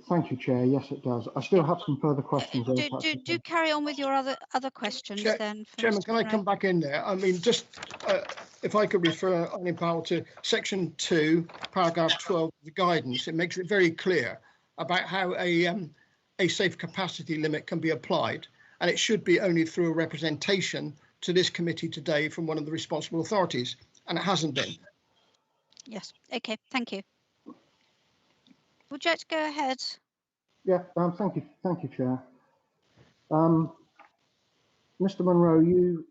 Thank you, Chair. Yes, it does. I still have some further questions. Do carry on with your other questions then. Chairman, can I come back in there? I mean, just if I could refer Eileen Powell to section 2, paragraph 12 of the guidance, it makes it very clear about how a safe capacity limit can be applied, and it should be only through a representation to this committee today from one of the responsible authorities, and it hasn't been. Yes. Okay. Thank you. Would you like to go ahead? Yeah. Thank you, Chair. Mr. Munro, you,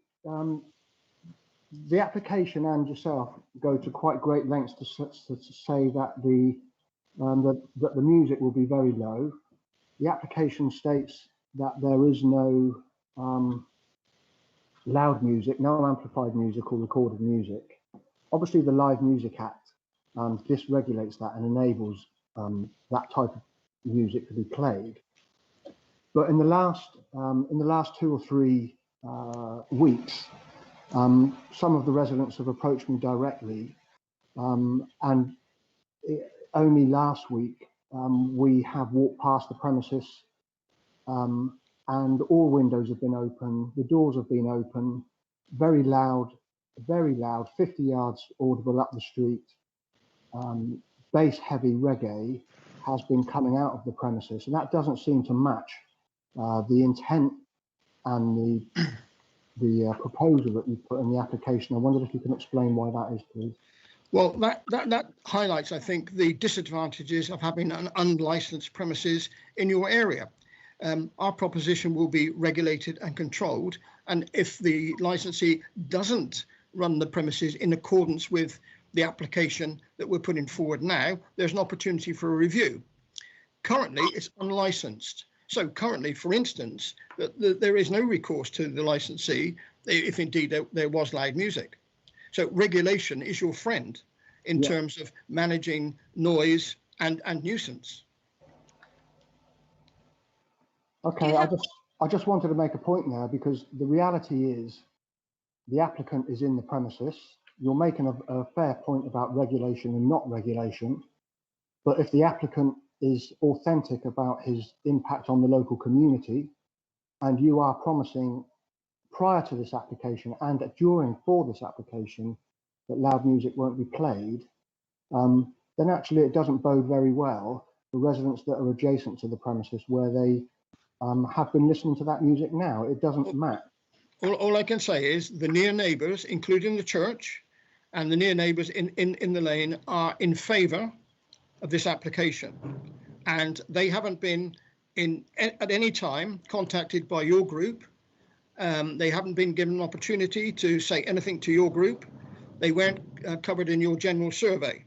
the application and yourself go to quite great lengths to say that that the music will be very low. The application states that there is no loud music, no amplified music or recorded music. Obviously, the Live Music Act dysregulates that and enables that type of music to be played. But in the last 2 or 3 weeks, some of the residents have approached me directly, and only last week we have walked past the premises, and all windows have been open, the doors have been open, very loud, 50 yards audible up the street. Bass heavy reggae has been coming out of the premises, and that doesn't seem to match the intent and the proposal that you put in the application. I wondered if you can explain why that is, please. Well, that highlights, I think, the disadvantages of having an unlicensed premises in your area. Our proposition will be regulated and controlled, and if the licensee doesn't run the premises in accordance with the application that we're putting forward now, there's an opportunity for a review. Currently, it's unlicensed. So currently, for instance, there is no recourse to the licensee if indeed there was loud music. So regulation is your friend in terms of managing noise and nuisance. Okay, I just wanted to make a point there, because the reality is the applicant is in the premises. You're making a fair point about regulation and not regulation. But if the applicant is authentic about his impact on the local community, and you are promising prior to this application and for this application that loud music won't be played, then actually it doesn't bode very well for residents that are adjacent to the premises where they have been listening to that music now. It doesn't match. All I can say is the near neighbours, including the church and the near neighbours in the lane, are in favour of this application, and they haven't been at any time contacted by your group. They haven't been given an opportunity to say anything to your group. They weren't covered in your general survey.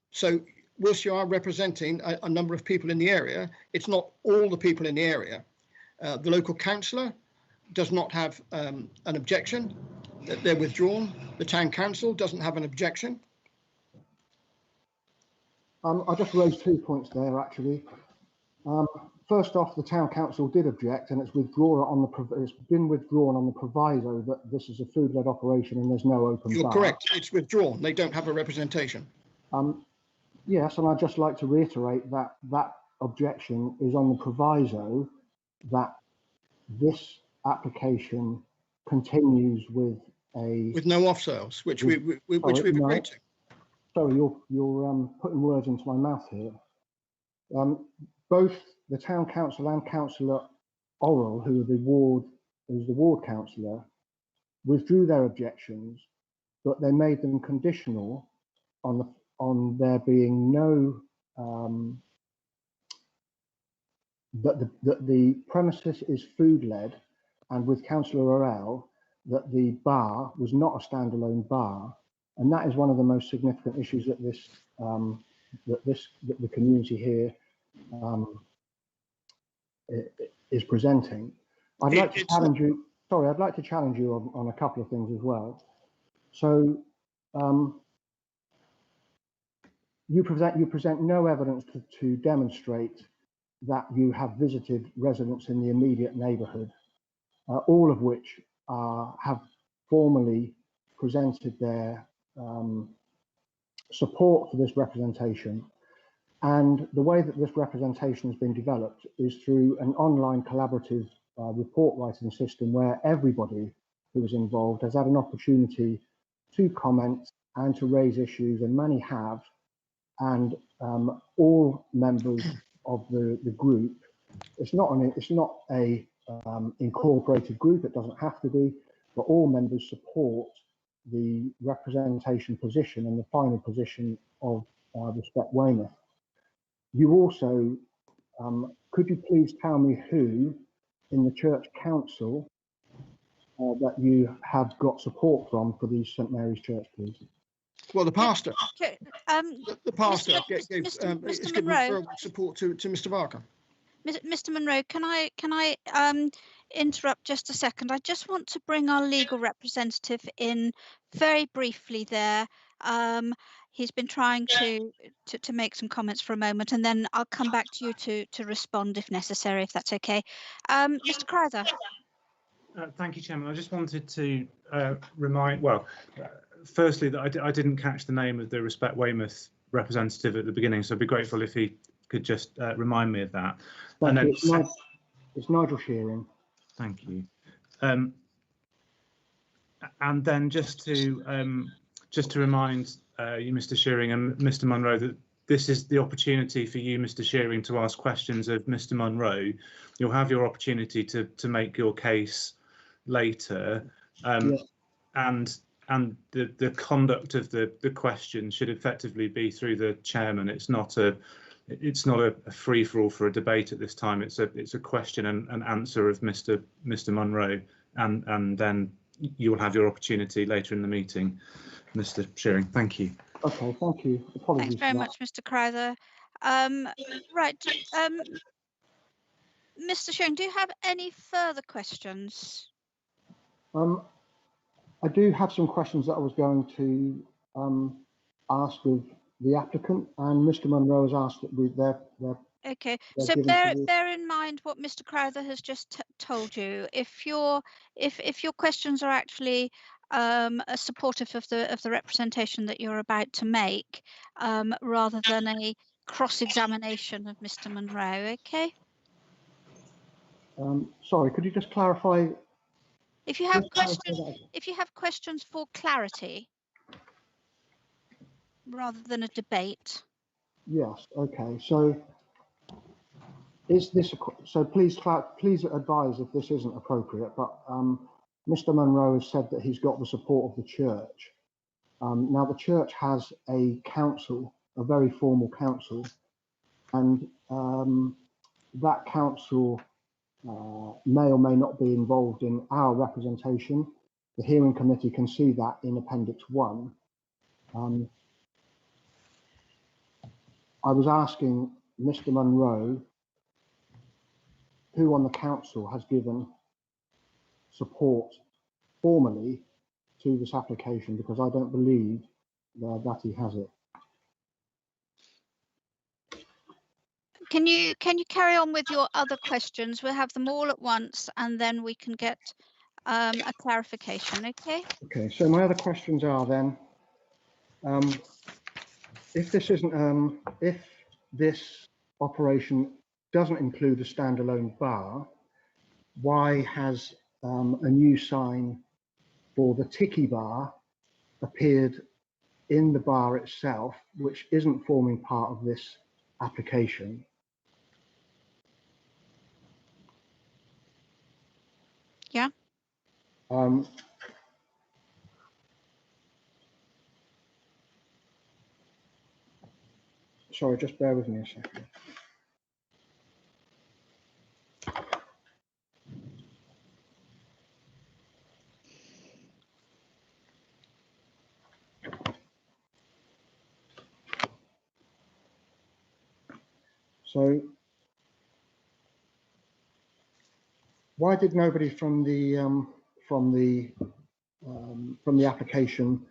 So whilst you are representing a number of people in the area, it's not all the people in the area. The local councillor does not have an objection. They're withdrawn. The town council doesn't have an objection. I just raised 2 points there, actually. First off, the town council did object, and it's been withdrawn on the proviso that this is a food-led operation and there's no open bar. You're correct. It's withdrawn. They don't have a representation. Yes, and I'd just like to reiterate that that objection is on the proviso that this application continues with no off sales, which we've agreed to. Sorry, you're putting words into my mouth here. Both the town council and Councillor Orrell, who's the ward councillor, withdrew their objections, but they made them conditional on there being no that the premises is food-led, and with Councillor Orrell that the bar was not a standalone bar, and that is one of the most significant issues that the community here is presenting. I'd like to challenge you. Sorry, I'd like to challenge you on a couple of things as well. So you present no evidence to demonstrate that you have visited residents in the immediate neighbourhood, all of which have formally presented their support for this representation. And the way that this representation has been developed is through an online collaborative report writing system where everybody who was involved has had an opportunity to comment and to raise issues, and many have, and all members of the group. It's not a incorporated group. It doesn't have to be, but all members support the representation position and the final position of Respect Weymouth. You also, could you please tell me who in the church council that you have got support from for the St Mary's Church, please? Well, the pastor. Okay, the pastor gave Mr. Monroe, support to Mr. Barker. Mr. Monroe, can I interrupt just a second? I just want to bring our legal representative in very briefly there. He's been trying to make some comments for a moment, and then I'll come back to you to respond if necessary, if that's okay. Mr. Crowther. Thank you, Chairman. I just wanted to remind, firstly, that I didn't catch the name of the Respect Weymouth representative at the beginning, so I'd be grateful if he could just remind me of that. And then it's Nigel Shearing. Thank you. And then just to remind you, Mr. Shearing and Mr. Monroe, that this is the opportunity for you, Mr. Shearing, to ask questions of Mr. Monroe. You'll have your opportunity to make your case later, and the conduct of the question should effectively be through the chairman. It's not a free-for-all for a debate at this time. It's a question and answer of Mr. Monroe, and then you will have your opportunity later in the meeting, Mr. Shearing. Thank you. Okay, thank you. Apologies. Thanks very much, Mr. Crowther. Right, Mr. Shearing, do you have any further questions? I do have some questions that I was going to ask of the applicant, and Mr. Monroe has asked that okay, so bear in mind what Mr. Crowther has just told you. If your questions are actually supportive of the representation that you're about to make, rather than cross-examination of Mr. Munro. Okay. Sorry, could you just clarify? If you have questions for clarity rather than a debate. Yes. Okay. So is this so? Please advise if this isn't appropriate. But Mr. Munro has said that he's got the support of the church. Now the church has a council, a very formal council, and that council may or may not be involved in our representation. The hearing committee can see that in Appendix 1. I was asking Mr. Munro who on the council has given support formally to this application, because I don't believe that he has it. Can you carry on with your other questions? We'll have them all at once and then we can get a clarification, okay? Okay, so my other questions are then, if this operation doesn't include a standalone bar, why has a new sign for the Tiki Bar appeared in the bar itself, which isn't forming part of this application? Yeah. Sorry, just bear with me a second. So why did nobody from the application,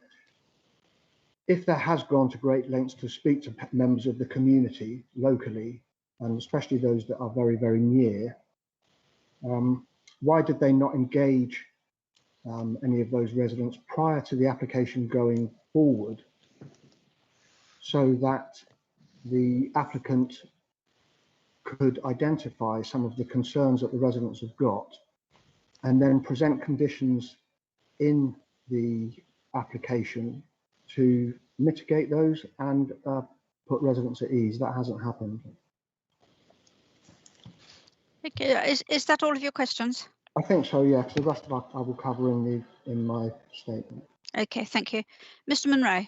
if there has gone to great lengths to speak to members of the community locally, and especially those that are very, very near, why did they not engage any of those residents prior to the application going forward, so that the applicant could identify some of the concerns that the residents have got and then present conditions in the application to mitigate those and put residents at ease? That hasn't happened. Okay, is that all of your questions? I think so, yeah, because the rest of it I will cover in my statement. Okay, thank you. Mr. Munro.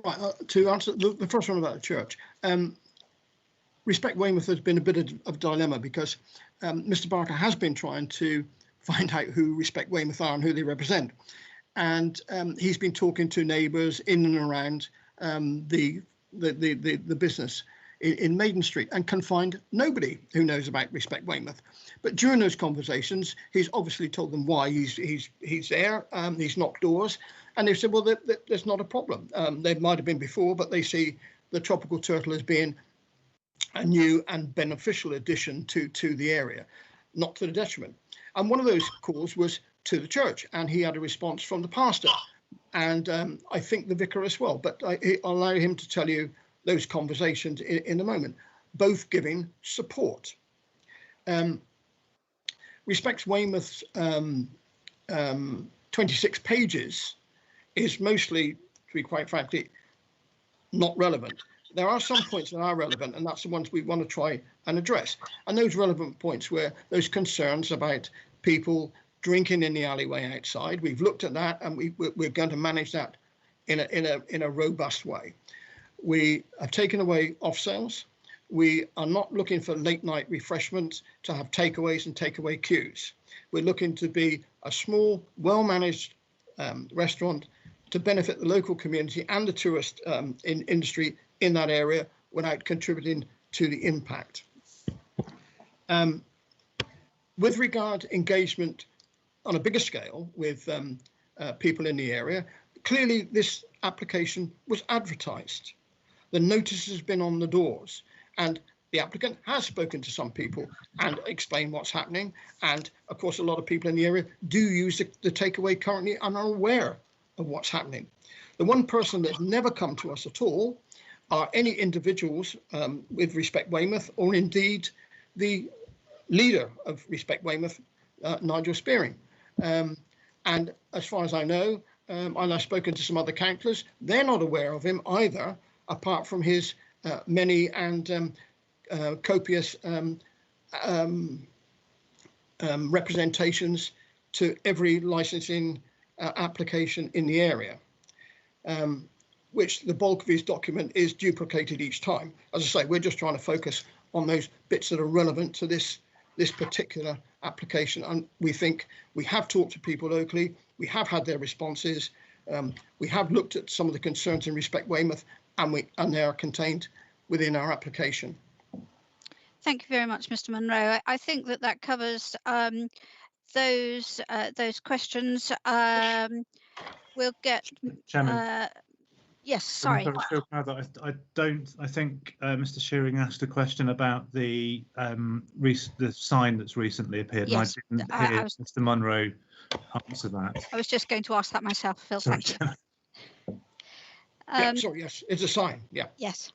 Right, to answer the first one about the church, Respect Weymouth has been a bit of a dilemma, because Mr. Barker has been trying to find out who Respect Weymouth are and who they represent. And he's been talking to neighbours in and around the business in Maiden Street, and can find nobody who knows about Respect Weymouth. But during those conversations, he's obviously told them why he's there. He's knocked doors, and they've said, well, there's not a problem. They might have been before, but they see the Tropical Turtle as being a new and beneficial addition to the area, not to the detriment. And one of those calls was to the church, and he had a response from the pastor, and I think the vicar as well. But I'll allow him to tell you those conversations in a moment, both giving support. Respect Weymouth's 26 pages is mostly, to be quite frankly, not relevant. There are some points that are relevant, and that's the ones we want to try and address. And those relevant points were those concerns about people drinking in the alleyway outside. We've looked at that, and we're going to manage that in a robust way. We have taken away off sales. We are not looking for late night refreshments to have takeaways and takeaway queues. We're looking to be a small, well-managed restaurant to benefit the local community and the tourist industry in that area without contributing to the impact. With regard to engagement on a bigger scale with people in the area, clearly this application was advertised. The notice has been on the doors, and the applicant has spoken to some people and explained what's happening. And of course, a lot of people in the area do use the takeaway currently and are aware of what's happening. The one person that's never come to us at all are any individuals with Respect Weymouth, or indeed the leader of Respect Weymouth, Nigel Spearing. And as far as I know, and I've spoken to some other councillors, they're not aware of him either, apart from his many and copious representations to every licensing application in the area, which the bulk of his document is duplicated each time. As I say, we're just trying to focus on those bits that are relevant to this particular application, and we think we have talked to people locally, we have had their responses, we have looked at some of the concerns in Respect Weymouth, and they are contained within our application. Thank you very much, Mr. Munro. I think that covers those questions. We'll get. Chairman. Yes, sorry. I feel proud that I think Mr. Shearing asked a question about the sign that's recently appeared. Yes, and I didn't hear Mr. Munro answer that. I was just going to ask that myself, Phil. Sorry, thank you. Yeah, sorry, yes, it's a sign. Yeah. Yes.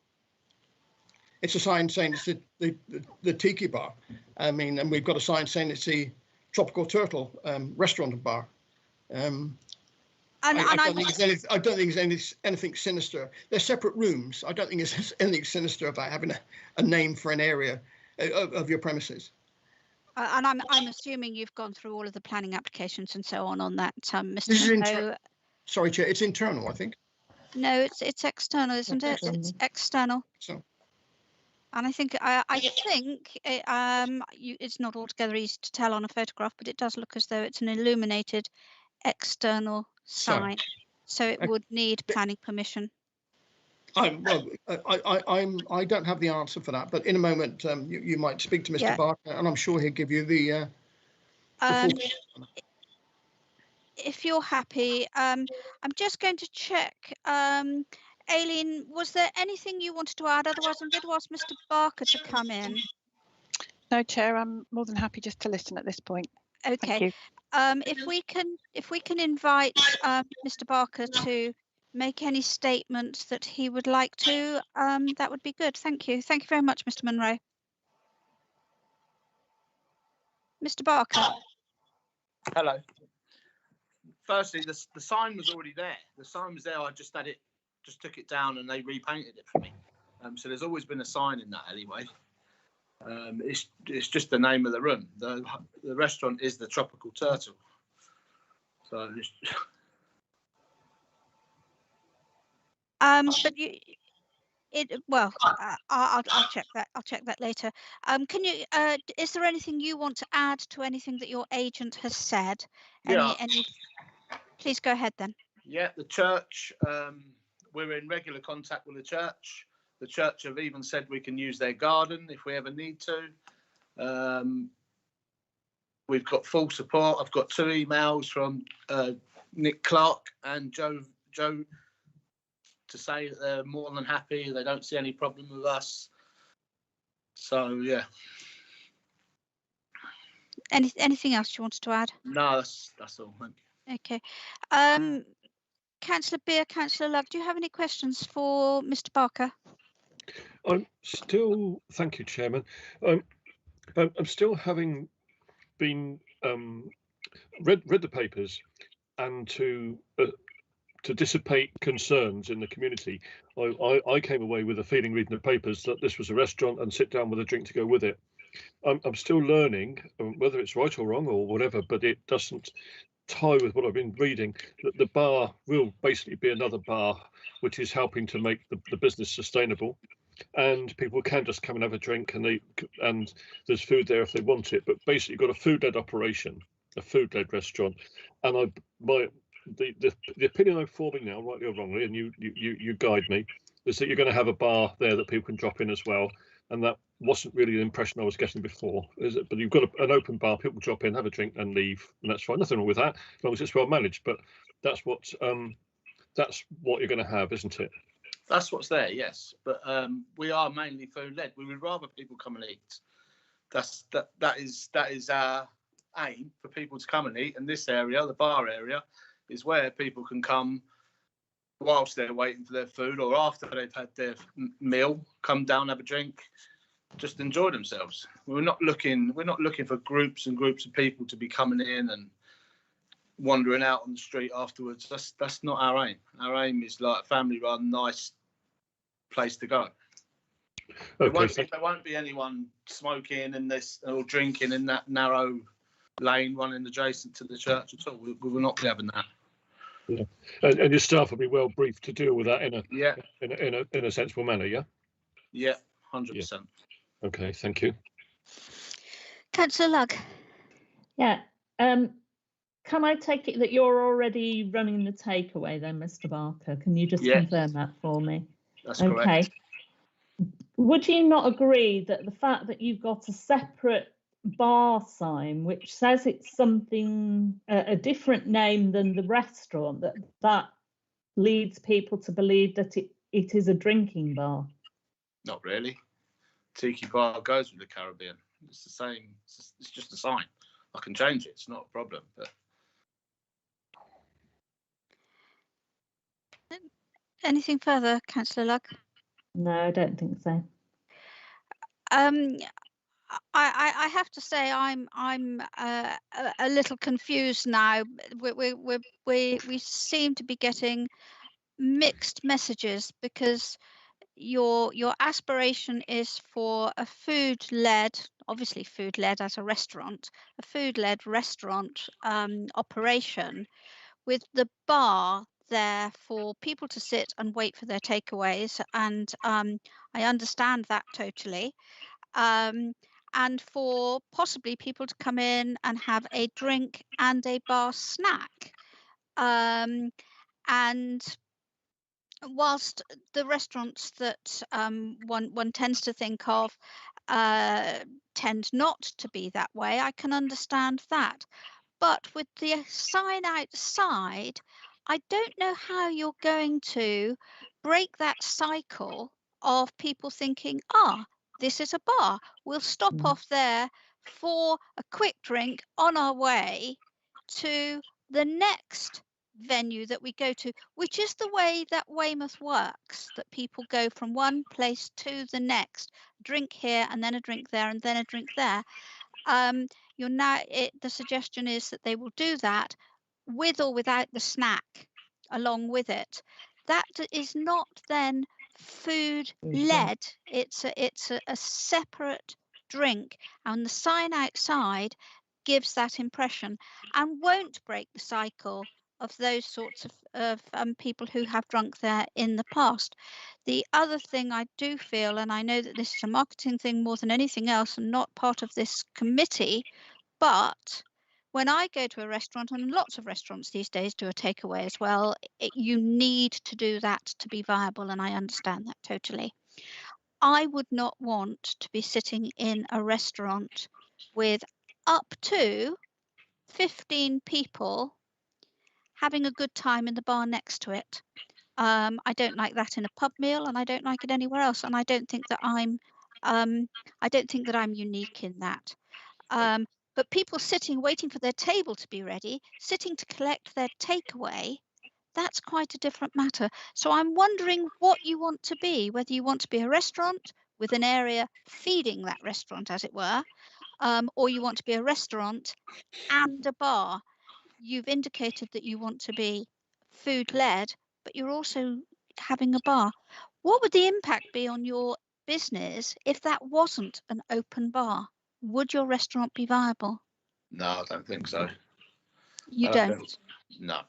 It's a sign saying it's the tiki bar. I mean, and we've got a sign saying it's the Tropical Turtle restaurant and bar. I don't think it's anything sinister. They're separate rooms. I don't think it's anything sinister about having a name for an area of your premises. And I'm assuming you've gone through all of the planning applications and so on that, Mr. Munro. Sorry, Chair, it's internal, I think. No, it's external, isn't it? It's external. So. And I think it's not altogether easy to tell on a photograph, but it does look as though it's an illuminated external sign, so it would need planning permission. I don't have the answer for that, but in a moment you might speak to Mr. Barker, and I'm sure he'll give you the full. If you're happy, I'm just going to check. Aileen, was there anything you wanted to add? Otherwise, I'm going to ask Mr. Barker to come in. No, Chair, I'm more than happy just to listen at this point. Okay. If we can invite Mr. Barker to make any statements that he would like to, that would be good. Thank you. Thank you very much, Mr. Munro. Mr. Barker. Hello. Firstly, the sign was already there. The sign was there. I just took it down and they repainted it for me. So there's always been a sign in that alleyway. It's just the name of the room. The restaurant is the Tropical Turtle. So but I'll check that. I'll check that later. Can you? Is there anything you want to add to anything that your agent has said? Please go ahead then. Yeah, the church. We're in regular contact with the church. The church have even said we can use their garden if we ever need to. We've got full support. I've got 2 emails from Nick Clark and Joe to say that they're more than happy. They don't see any problem with us. So, yeah. Anything else you wanted to add? No, that's all. Thank you. Okay. Councillor Beer, Councillor Love, do you have any questions for Mr. Barker? Thank you, Chairman. I'm still having been read the papers and to dissipate concerns in the community. I came away with a feeling reading the papers that this was a restaurant and sit down with a drink to go with it. I'm still learning whether it's right or wrong or whatever, but it doesn't tie with what I've been reading, that the bar will basically be another bar, which is helping to make the business sustainable, and people can just come and have a drink, and there's food there if they want it. But basically, you've got a food-led operation, a food-led restaurant, and the opinion I'm forming now, rightly or wrongly, and you guide me, is that you're going to have a bar there that people can drop in as well, and that wasn't really the impression I was getting before, is it? But you've got an open bar, people drop in, have a drink and leave, and that's fine. Nothing wrong with that, as long as it's well managed. But that's what you're going to have, isn't it? That's what's there, yes. But we are mainly food-led. We would rather people come and eat. That is our aim, for people to come and eat. And this area, the bar area, is where people can come whilst they're waiting for their food or after they've had their meal, come down, have a drink, just enjoy themselves. We're not looking for groups and groups of people to be coming in and wandering out on the street afterwards. That's not our aim. Our aim is like a family run, nice place to go. Okay, There won't be anyone smoking in this or drinking in that narrow lane running adjacent to the church at all. We will not be having that. Yeah. And your staff will be well briefed to deal with that in a sensible manner, yeah? Yeah, 100%. Okay, thank you. Councillor Lugg. Yeah. Can I take it that you're already running the takeaway then, Mr. Barker? Can you just confirm that for me? That's correct. Would you not agree that the fact that you've got a separate bar sign which says it's something a different name than the restaurant, that leads people to believe that it is a drinking bar? Not really. Tiki bar goes with the Caribbean. It's the same. It's just a sign. I can change it. It's not a problem. But Anything further, Councillor Lugg? No, I don't think so. I have to say I'm a little confused now. We seem to be getting mixed messages, because your aspiration is for a food-led, obviously food-led as a restaurant, a food-led restaurant operation, with the bar there for people to sit and wait for their takeaways, and I understand that totally. And for possibly people to come in and have a drink and a bar snack. And whilst the restaurants that one tends to think of tend not to be that way, I can understand that. But with the sign outside, I don't know how you're going to break that cycle of people thinking, this is a bar. We'll stop off there for a quick drink on our way to the next venue that we go to, which is the way that Weymouth works, that people go from one place to the next, drink here and then a drink there and then a drink there. The suggestion is that they will do that with or without the snack along with it. That is not then food led. It's a separate drink, and the sign outside gives that impression and won't break the cycle of those sorts of people who have drunk there in the past. The other thing I do feel, and I know that this is a marketing thing more than anything else and not part of this committee, but when I go to a restaurant, and lots of restaurants these days do a takeaway as well, you need to do that to be viable, and I understand that totally. I would not want to be sitting in a restaurant with up to 15 people having a good time in the bar next to it. I don't like that in a pub meal, and I don't like it anywhere else, and I don't think that I'm unique in that. But people sitting, waiting for their table to be ready, sitting to collect their takeaway, that's quite a different matter. So I'm wondering what you want to be, whether you want to be a restaurant with an area feeding that restaurant, as it were, or you want to be a restaurant and a bar. You've indicated that you want to be food-led, but you're also having a bar. What would the impact be on your business if that wasn't an open bar? Would your restaurant be viable? No, I don't think so. You don't? No.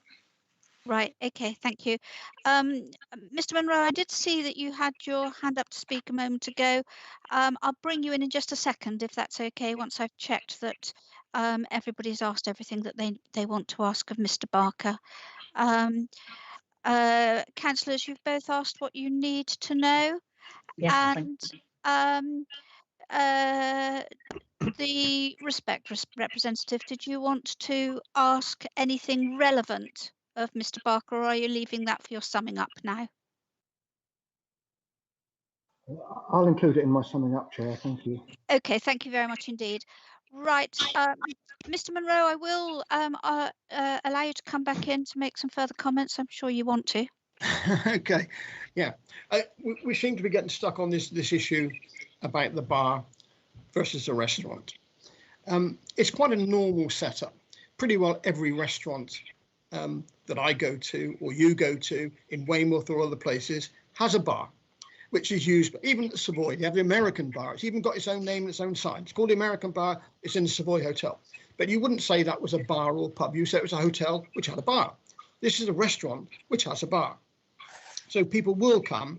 Right, okay, thank you. Mr. Monroe, I did see that you had your hand up to speak a moment ago. I'll bring you in just a second, if that's okay, once I've checked that everybody's asked everything that they want to ask of Mr. Barker. Councillors, you've both asked what you need to know. Yes, and the Respect representative, did you want to ask anything relevant of Mr. Barker, or are you leaving that for your summing up now? I'll include it in my summing up, Chair. Thank you. Okay, thank you very much indeed. Right, Mr. Monroe, I will allow you to come back in to make some further comments. I'm sure you want to. Okay, yeah. We seem to be getting stuck on this issue about the bar versus the restaurant. It's quite a normal setup. Pretty well every restaurant that I go to or you go to in Weymouth or other places has a bar, which is used, even at the Savoy, they have the American bar. It's even got its own name and its own sign. It's called the American Bar. It's in the Savoy Hotel. But you wouldn't say that was a bar or pub. You say it was a hotel which had a bar. This is a restaurant which has a bar. So people will come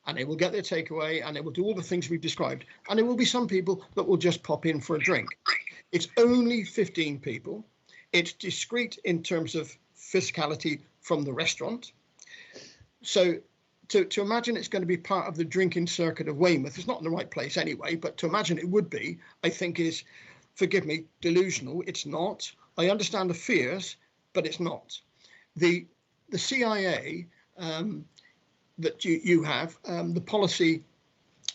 and they will get their takeaway and they will do all the things we've described. And there will be some people that will just pop in for a drink. It's only 15 people. It's discreet in terms of physicality from the restaurant. So to imagine it's going to be part of the drinking circuit of Weymouth, it's not in the right place anyway, but to imagine it would be, I think is, forgive me, delusional. It's not. I understand the fears, but it's not. The CIA that you have, the policy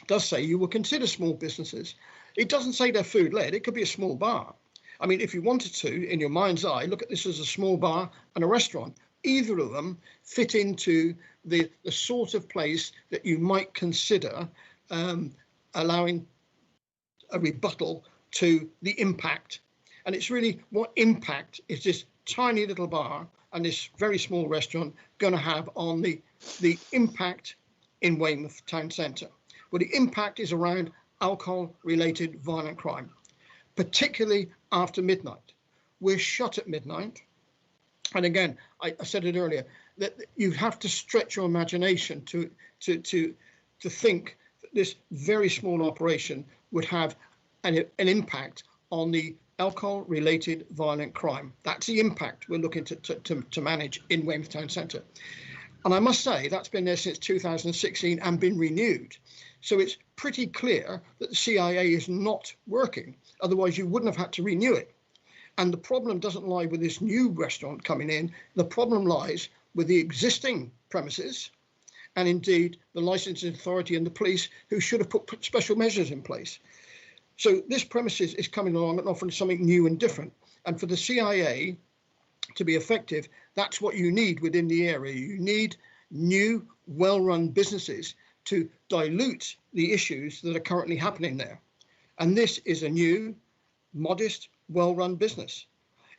does say you will consider small businesses. It doesn't say they're food led. It could be a small bar. I mean, if you wanted to, in your mind's eye, look at this as a small bar and a restaurant. Either of them fit into the sort of place that you might consider allowing a rebuttal to the impact. And it's really, what impact is this tiny little bar and this very small restaurant going to have on the impact in Weymouth Town Centre? Well, the impact is around alcohol-related violent crime, particularly after midnight. We're shut at midnight. And again, I said it earlier, that you have to stretch your imagination to think that this very small operation would have an impact on the alcohol-related violent crime. That's the impact we're looking to manage in Weymouth Town Centre. And I must say that's been there since 2016 and been renewed. So it's pretty clear that the CIA is not working. Otherwise, you wouldn't have had to renew it. And the problem doesn't lie with this new restaurant coming in. The problem lies with the existing premises and indeed the licensing authority and the police, who should have put special measures in place. So this premises is coming along and offering something new and different. And for the CIA to be effective, that's what you need within the area. You need new, well-run businesses to dilute the issues that are currently happening there. And this is a new, modest, well-run business.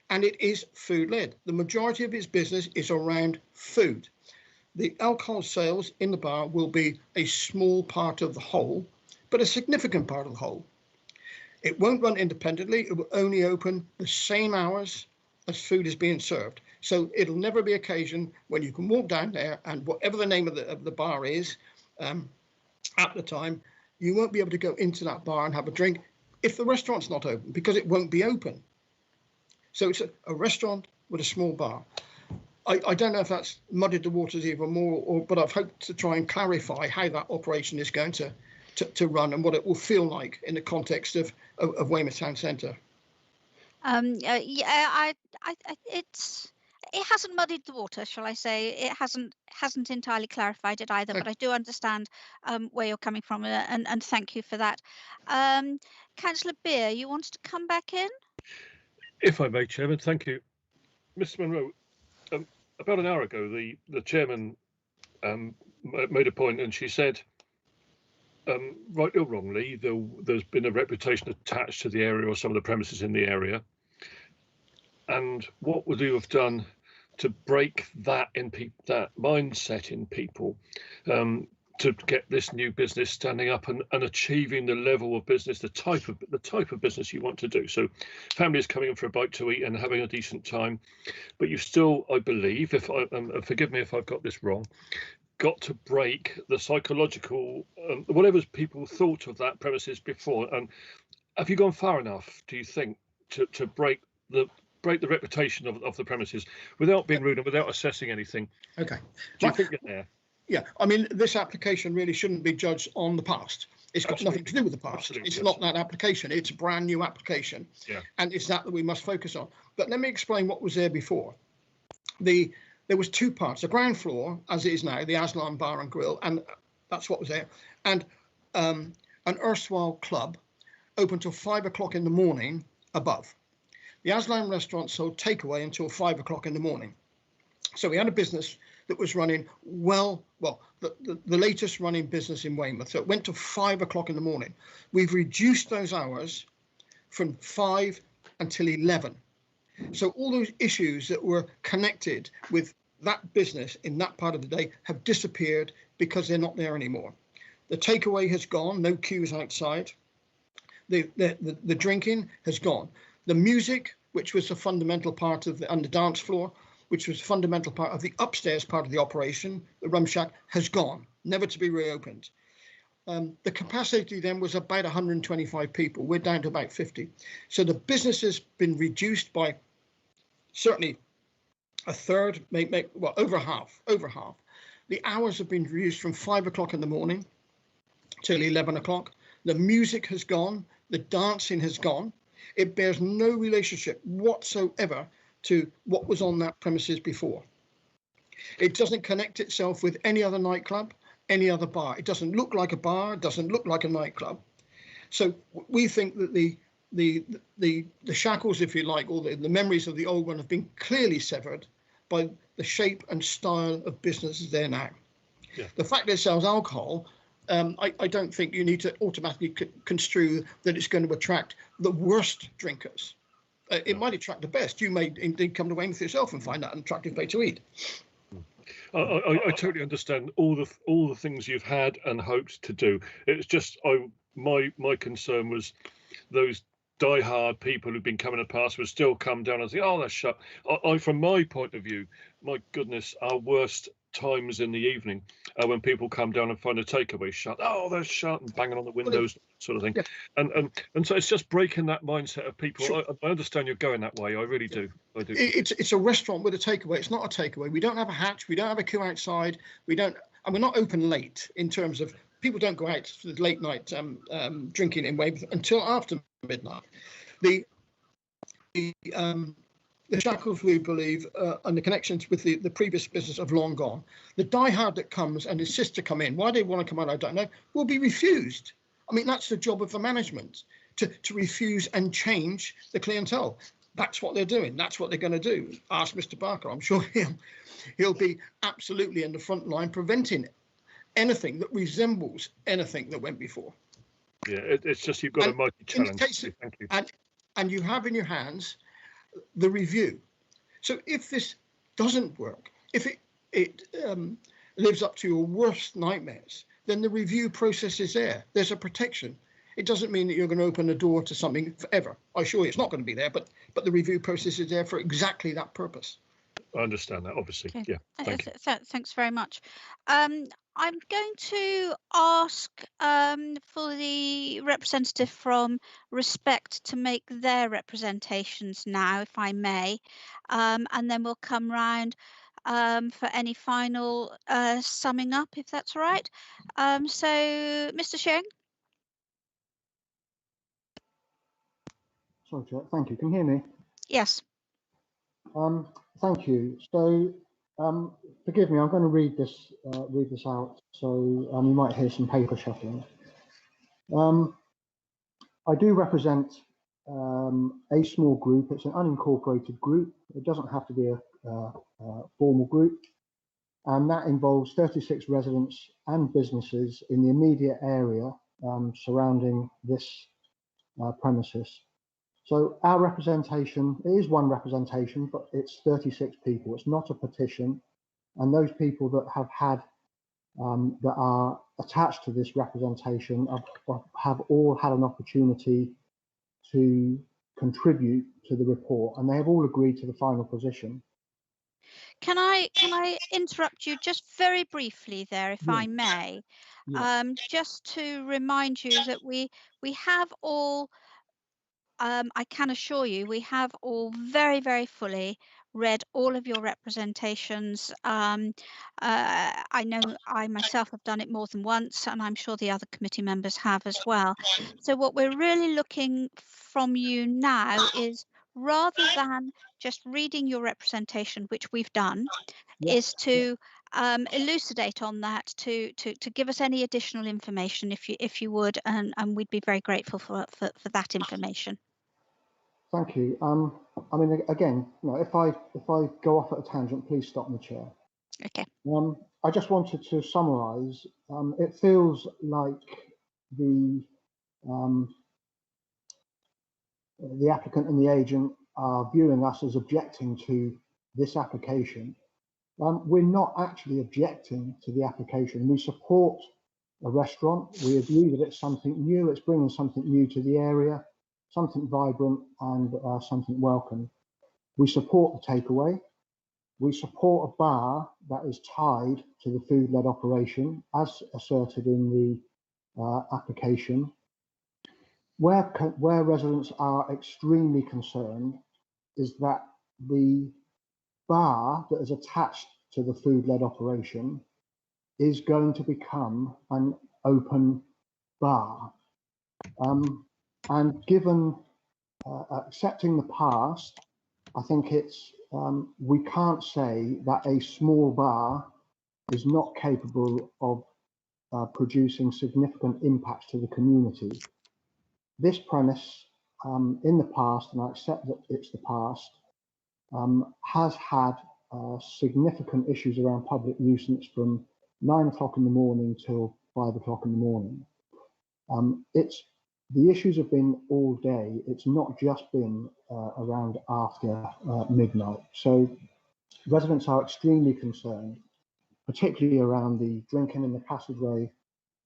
And it is food-led. The majority of its business is around food. The alcohol sales in the bar will be a small part of the whole, but a significant part of the whole. It won't run independently. It will only open the same hours as food is being served. So it'll never be occasion when you can walk down there and whatever the name of the bar is at the time, you won't be able to go into that bar and have a drink if the restaurant's not open, because it won't be open. So it's a restaurant with a small bar. I don't know if that's muddied the waters even more, but I've hoped to try and clarify how that operation is going to run and what it will feel like in the context of Weymouth Town Centre. It hasn't muddied the water, shall I say? It hasn't entirely clarified it either. But I do understand where you're coming from, and thank you for that. Councillor Beer, you wanted to come back in? If I may, Chairman, thank you. Mr. Monroe, about an hour ago, the chairman made a point, and she said, right or wrongly, there's been a reputation attached to the area or some of the premises in the area. And what would you have done to break that that mindset in people, to get this new business standing up and achieving the level of business, the type of business you want to do? So families coming in for a bite to eat and having a decent time, but you still, I believe, forgive me if I've got this wrong, got to break the psychological, whatever people thought of that premises before. And have you gone far enough, do you think, to break the reputation of the premises without being rude and without assessing anything? Okay. Do you think you're there? Yeah, I mean, this application really shouldn't be judged on the past. It's got nothing to do with the past. It's not that application. It's a brand new application. Yeah. And it's that we must focus on. But let me explain what was there before. There was two parts. The ground floor, as it is now, the Aslan Bar and Grill, and that's what was there. And an erstwhile club open till 5 o'clock in the morning above. The Aslan restaurant sold takeaway until 5 o'clock in the morning. So we had a business that was running the latest running business in Weymouth. So it went to 5 o'clock in the morning. We've reduced those hours from 5 until 11. So all those issues that were connected with that business in that part of the day have disappeared because they're not there anymore. The takeaway has gone, no queues outside. The drinking has gone. The music, which was a fundamental part of the dance floor, which was a fundamental part of the upstairs part of the operation, the rum shack, has gone, never to be reopened. The capacity then was about 125 people. We're down to about 50. So the business has been reduced by certainly a third, well, over half. The hours have been reduced from 5 o'clock in the morning till 11 o'clock. The music has gone, the dancing has gone. It bears no relationship whatsoever to what was on that premises before. It doesn't connect itself with any other nightclub, any other bar. It doesn't look like a bar, it doesn't look like a nightclub. So we think that the shackles, if you like, or the memories of the old one have been clearly severed by the shape and style of businesses there now. Yeah. The fact that it sells alcohol, I don't think you need to automatically construe that it's going to attract the worst drinkers. It might attract the best. You may indeed come to Weymouth yourself and find that an attractive place to eat. I totally understand all the things you've had and hoped to do. It's just my concern was those die-hard people who've been coming to pass would still come down and say, oh, that's shut. From my point of view, my goodness, our worst times in the evening when people come down and find a takeaway shut. Oh, they're shut, and banging on the windows, sort of thing. Yeah. And so it's just breaking that mindset of people. Sure. I understand you're going that way. I really do. I do. It's a restaurant with a takeaway. It's not a takeaway. We don't have a hatch. We don't have a queue outside. And we're not open late in terms of people don't go out for the late night drinking in Weymouth until after midnight. The shackles, we believe, and the connections with the previous business have long gone. The diehard that comes and insists to come in, why they want to come out, I don't know, will be refused. I mean, that's the job of the management, to refuse and change the clientele. That's what they're doing. That's what they're going to do. Ask Mr. Barker. I'm sure he'll be absolutely in the front line preventing anything that resembles anything that went before. Yeah, it's just you've got a mighty challenge. Thank you. And you have in your hands the review. So if this doesn't work, if it lives up to your worst nightmares, then the review process is there. There's a protection. It doesn't mean that you're going to open the door to something forever. I assure you it's not going to be there, but the review process is there for exactly that purpose. I understand that, obviously. Okay. Yeah. Thank you. Thanks very much. I'm going to ask for the representative from Respect to make their representations now, if I may, and then we'll come round for any final summing up, if that's all right. So, Mr. Shearing. Sorry, Chair. Thank you. Can you hear me? Yes. Thank you. So, forgive me. I'm going to read this out. So you might hear some paper shuffling. I do represent a small group. It's an unincorporated group. It doesn't have to be a formal group, and that involves 36 residents and businesses in the immediate area surrounding this premises. So our representation is one representation, but it's 36 people. It's not a petition. And those people that have had, that are attached to this representation have all had an opportunity to contribute to the report, and they have all agreed to the final position. Can I interrupt you just very briefly there, if I may? Just to remind you that we have all, I can assure you, we have all very, very fully read all of your representations. I know I myself have done it more than once, and I'm sure the other committee members have as well. So what we're really looking from you now is, rather than just reading your representation, which we've done, is to elucidate on that, to give us any additional information if you would, and we'd be very grateful for that information. Thank you. I mean, again, if I go off at a tangent, please stop me, Chair. Okay. I just wanted to summarise. It feels like the applicant and the agent are viewing us as objecting to this application. We're not actually objecting to the application. We support a restaurant. We agree that it's something new. It's bringing something new to the area, something vibrant and something welcome. We support the takeaway. We support a bar that is tied to the food-led operation, as asserted in the application. Where residents are extremely concerned is that the bar that is attached to the food-led operation is going to become an open bar. And given accepting the past, I think it's we can't say that a small bar is not capable of producing significant impacts to the community. This premise in the past, and I accept that it's the past, has had significant issues around public nuisance from 9 o'clock in the morning till 5 o'clock in the morning. The issues have been all day. It's not just been around after midnight. So residents are extremely concerned, particularly around the drinking in the passageway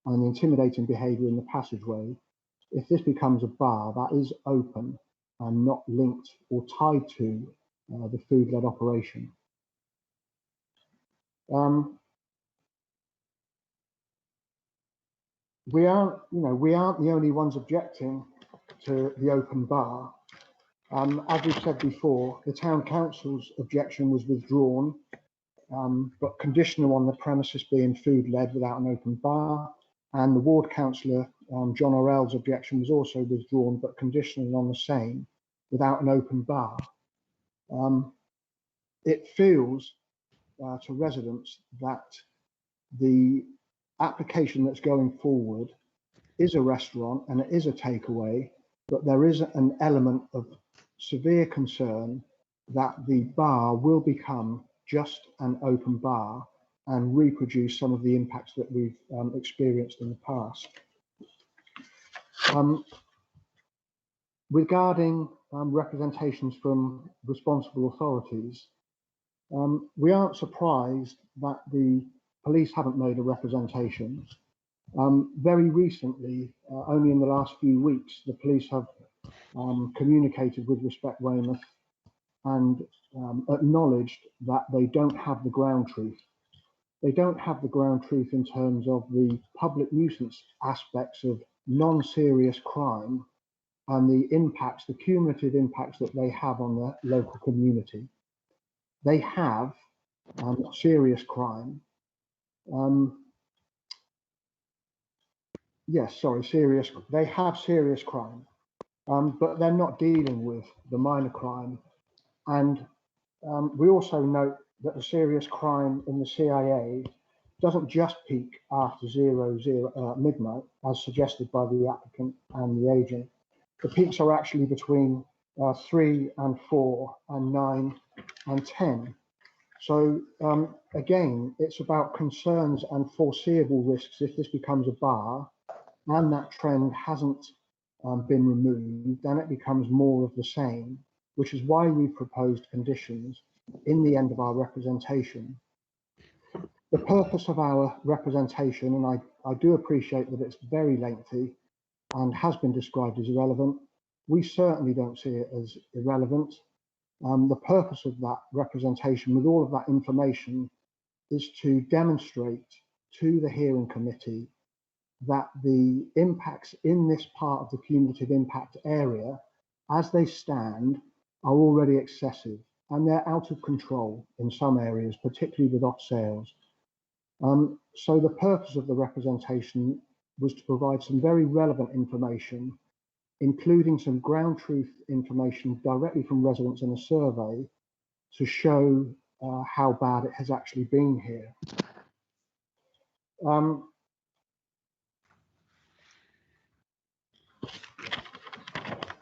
and the intimidating behaviour in the passageway. If this becomes a bar that is open and not linked or tied to the food-led operation. We aren't the only ones objecting to the open bar. As we've said before, the town council's objection was withdrawn, but conditional on the premises being food-led without an open bar. And the ward councillor, John Orell's objection was also withdrawn, but conditional on the same without an open bar. It feels to residents that the application that's going forward is a restaurant and it is a takeaway, but there is an element of severe concern that the bar will become just an open bar and reproduce some of the impacts that we've experienced in the past. Regarding representations from responsible authorities, we aren't surprised that the police haven't made a representation. Very recently, only in the last few weeks, the police have communicated with Respect Weymouth and acknowledged that they don't have the ground truth. They don't have the ground truth in terms of the public nuisance aspects of non-serious crime and the impacts, the cumulative impacts that they have on the local community. They have serious crime. They have serious crime, but they're not dealing with the minor crime. And we also note that the serious crime in the CIA doesn't just peak after midnight, as suggested by the applicant and the agent. The peaks are actually between 3 and 4 and 9 and 10. So again, it's about concerns and foreseeable risks if this becomes a bar and that trend hasn't been removed, then it becomes more of the same, which is why we proposed conditions in the end of our representation. The purpose of our representation, and I do appreciate that it's very lengthy and has been described as irrelevant, we certainly don't see it as irrelevant. The purpose of that representation with all of that information is to demonstrate to the hearing committee that the impacts in this part of the cumulative impact area, as they stand, are already excessive and they're out of control in some areas, particularly with off sales. So the purpose of the representation was to provide some very relevant information, including some ground truth information directly from residents in a survey to show how bad it has actually been here.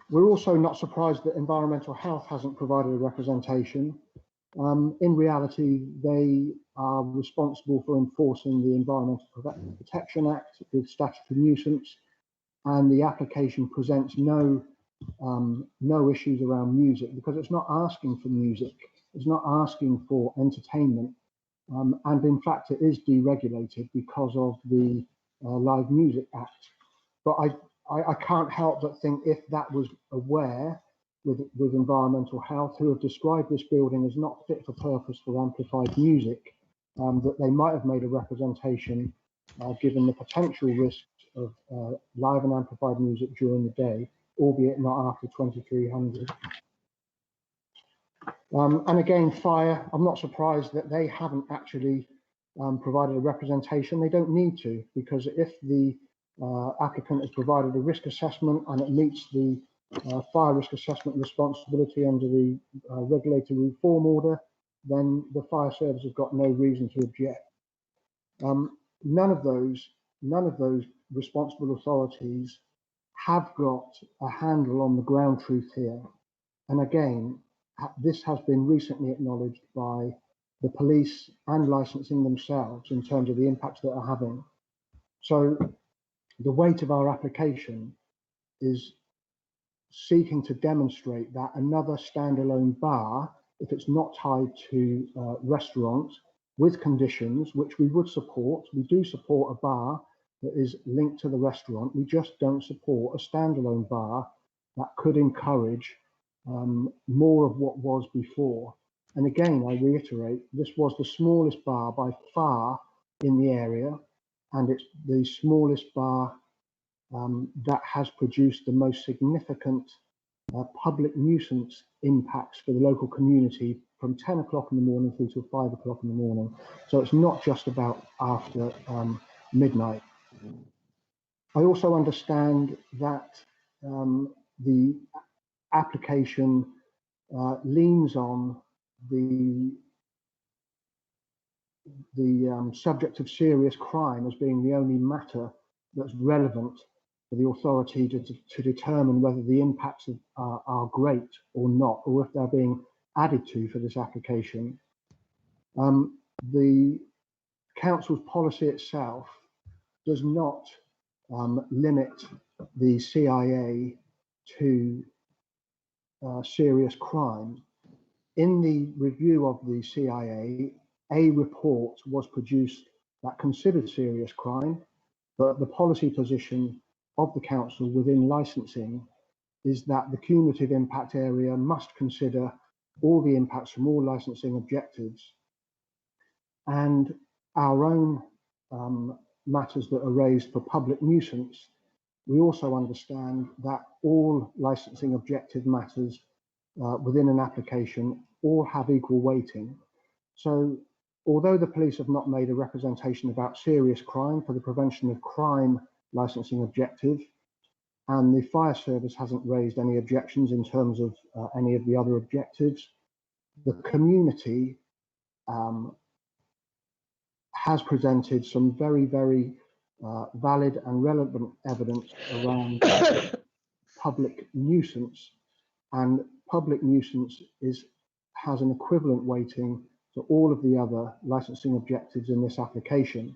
We're also not surprised that Environmental Health hasn't provided a representation. In reality, they are responsible for enforcing the Environmental Protection Act with statutory nuisance, and the application presents no issues around music because it's not asking for music, it's not asking for entertainment, and in fact it is deregulated because of the Live Music Act. But I can't help but think if that was aware with environmental health, who have described this building as not fit for purpose for amplified music, that they might have made a representation given the potential risks of live and amplified music during the day, albeit not after 2300. And again, fire, I'm not surprised that they haven't actually provided a representation. They don't need to, because if the applicant has provided a risk assessment and it meets the fire risk assessment responsibility under the regulatory reform order, then the fire service has got no reason to object. None of those responsible authorities have got a handle on the ground truth here. And again, this has been recently acknowledged by the police and licensing themselves in terms of the impacts that are having. So the weight of our application is seeking to demonstrate that another standalone bar, if it's not tied to restaurants with conditions, which we would support, we do support a bar that is linked to the restaurant, we just don't support a standalone bar that could encourage more of what was before. And again, I reiterate, this was the smallest bar by far in the area, and it's the smallest bar that has produced the most significant public nuisance impacts for the local community from 10 o'clock in the morning through to 5 o'clock in the morning. So it's not just about after midnight. I also understand that the application leans on the subject of serious crime as being the only matter that's relevant for the authority to determine whether the impacts are great or not, or if they're being added to for this application. The council's policy itself does not limit the CIA to serious crime. In the review of the CIA, a report was produced that considered serious crime, but the policy position of the council within licensing is that the cumulative impact area must consider all the impacts from all licensing objectives. And our own matters that are raised for public nuisance, we also understand that all licensing objective matters within an application all have equal weighting. So although the police have not made a representation about serious crime for the prevention of crime licensing objective, and the fire service hasn't raised any objections in terms of any of the other objectives, the community has presented some very, very valid and relevant evidence around public nuisance, and public nuisance has an equivalent weighting to all of the other licensing objectives in this application,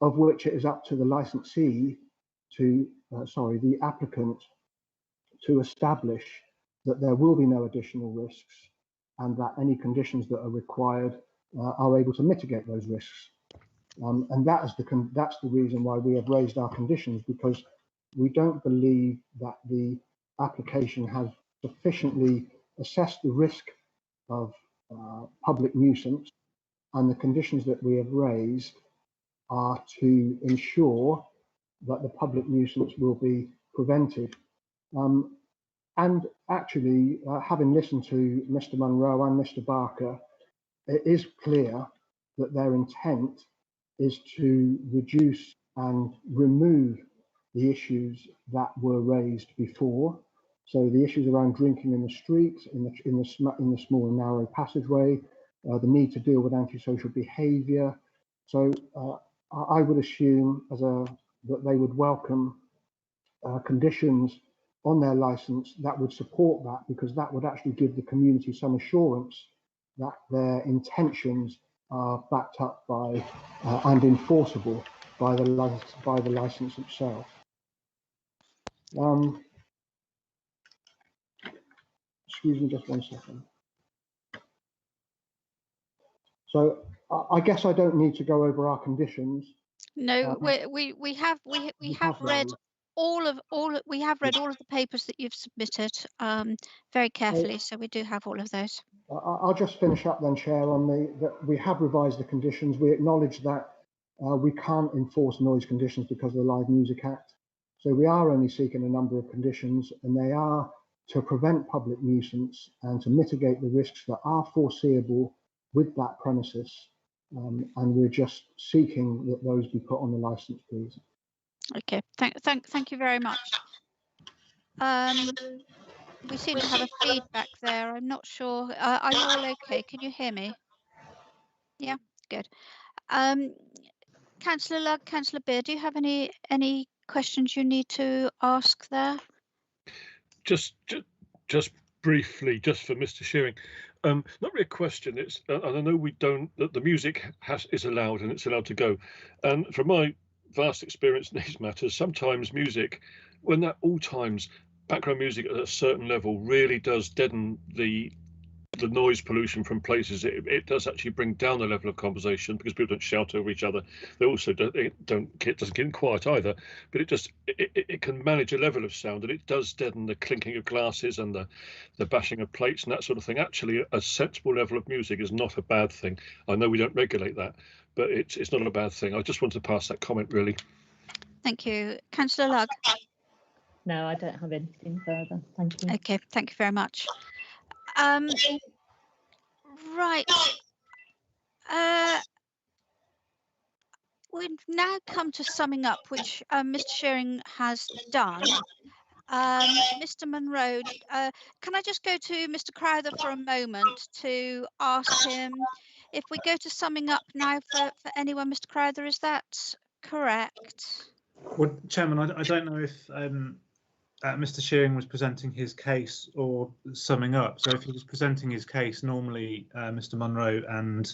of which it is up to the licensee to, the applicant to establish that there will be no additional risks and that any conditions that are required are able to mitigate those risks. And that's the reason why we have raised our conditions, because we don't believe that the application has sufficiently assessed the risk of public nuisance, and the conditions that we have raised are to ensure that the public nuisance will be prevented. And actually, having listened to Mr. Munro and Mr. Barker, it is clear that their intent is to reduce and remove the issues that were raised before. So the issues around drinking in the streets, in the small and narrow passageway, the need to deal with antisocial behaviour. So I would assume that they would welcome conditions on their licence that would support that, because that would actually give the community some assurance that their intentions are backed up by and enforceable by the license itself. Excuse me just one second. So I guess I don't need to go over our conditions. No, we have read all of the papers that you've submitted very carefully, so we do have all of those. I'll just finish up then, Chair, on that we have revised the conditions. We acknowledge that we can't enforce noise conditions because of the Live Music Act. So we are only seeking a number of conditions, and they are to prevent public nuisance and to mitigate the risks that are foreseeable with that premises. And we're just seeking that those be put on the license, please. Okay, thank you very much. We seem to have a feedback there. I'm not sure. Are you all okay? Can you hear me? Yeah, good. Councillor Lugg, Councillor Beer, do you have any questions you need to ask there? Just briefly, just for Mr. Shearing. Not really a question. It's and I know we don't. That the music is allowed and it's allowed to go. And from my vast experience in these matters, sometimes music, when at all times background music at a certain level really does deaden the noise pollution from places. It does actually bring down the level of conversation because people don't shout over each other. They also doesn't get quiet either, but it can manage a level of sound, and it does deaden the clinking of glasses and the bashing of plates and that sort of thing. Actually, a sensible level of music is not a bad thing. I know we don't regulate that, but it's not a bad thing. I just wanted to pass that comment, really. Thank you. Councillor Lugg. No, I don't have anything further. Thank you. Okay, thank you very much. Right. We've now come to summing up, which Mr. Shearing has done. Mr. Munro, can I just go to Mr. Crowther for a moment to ask him if we go to summing up now for anyone, Mr. Crowther, is that correct? Well, Chairman, I don't know if Mr. Shearing was presenting his case or summing up. So if he was presenting his case, normally Mr. Munro and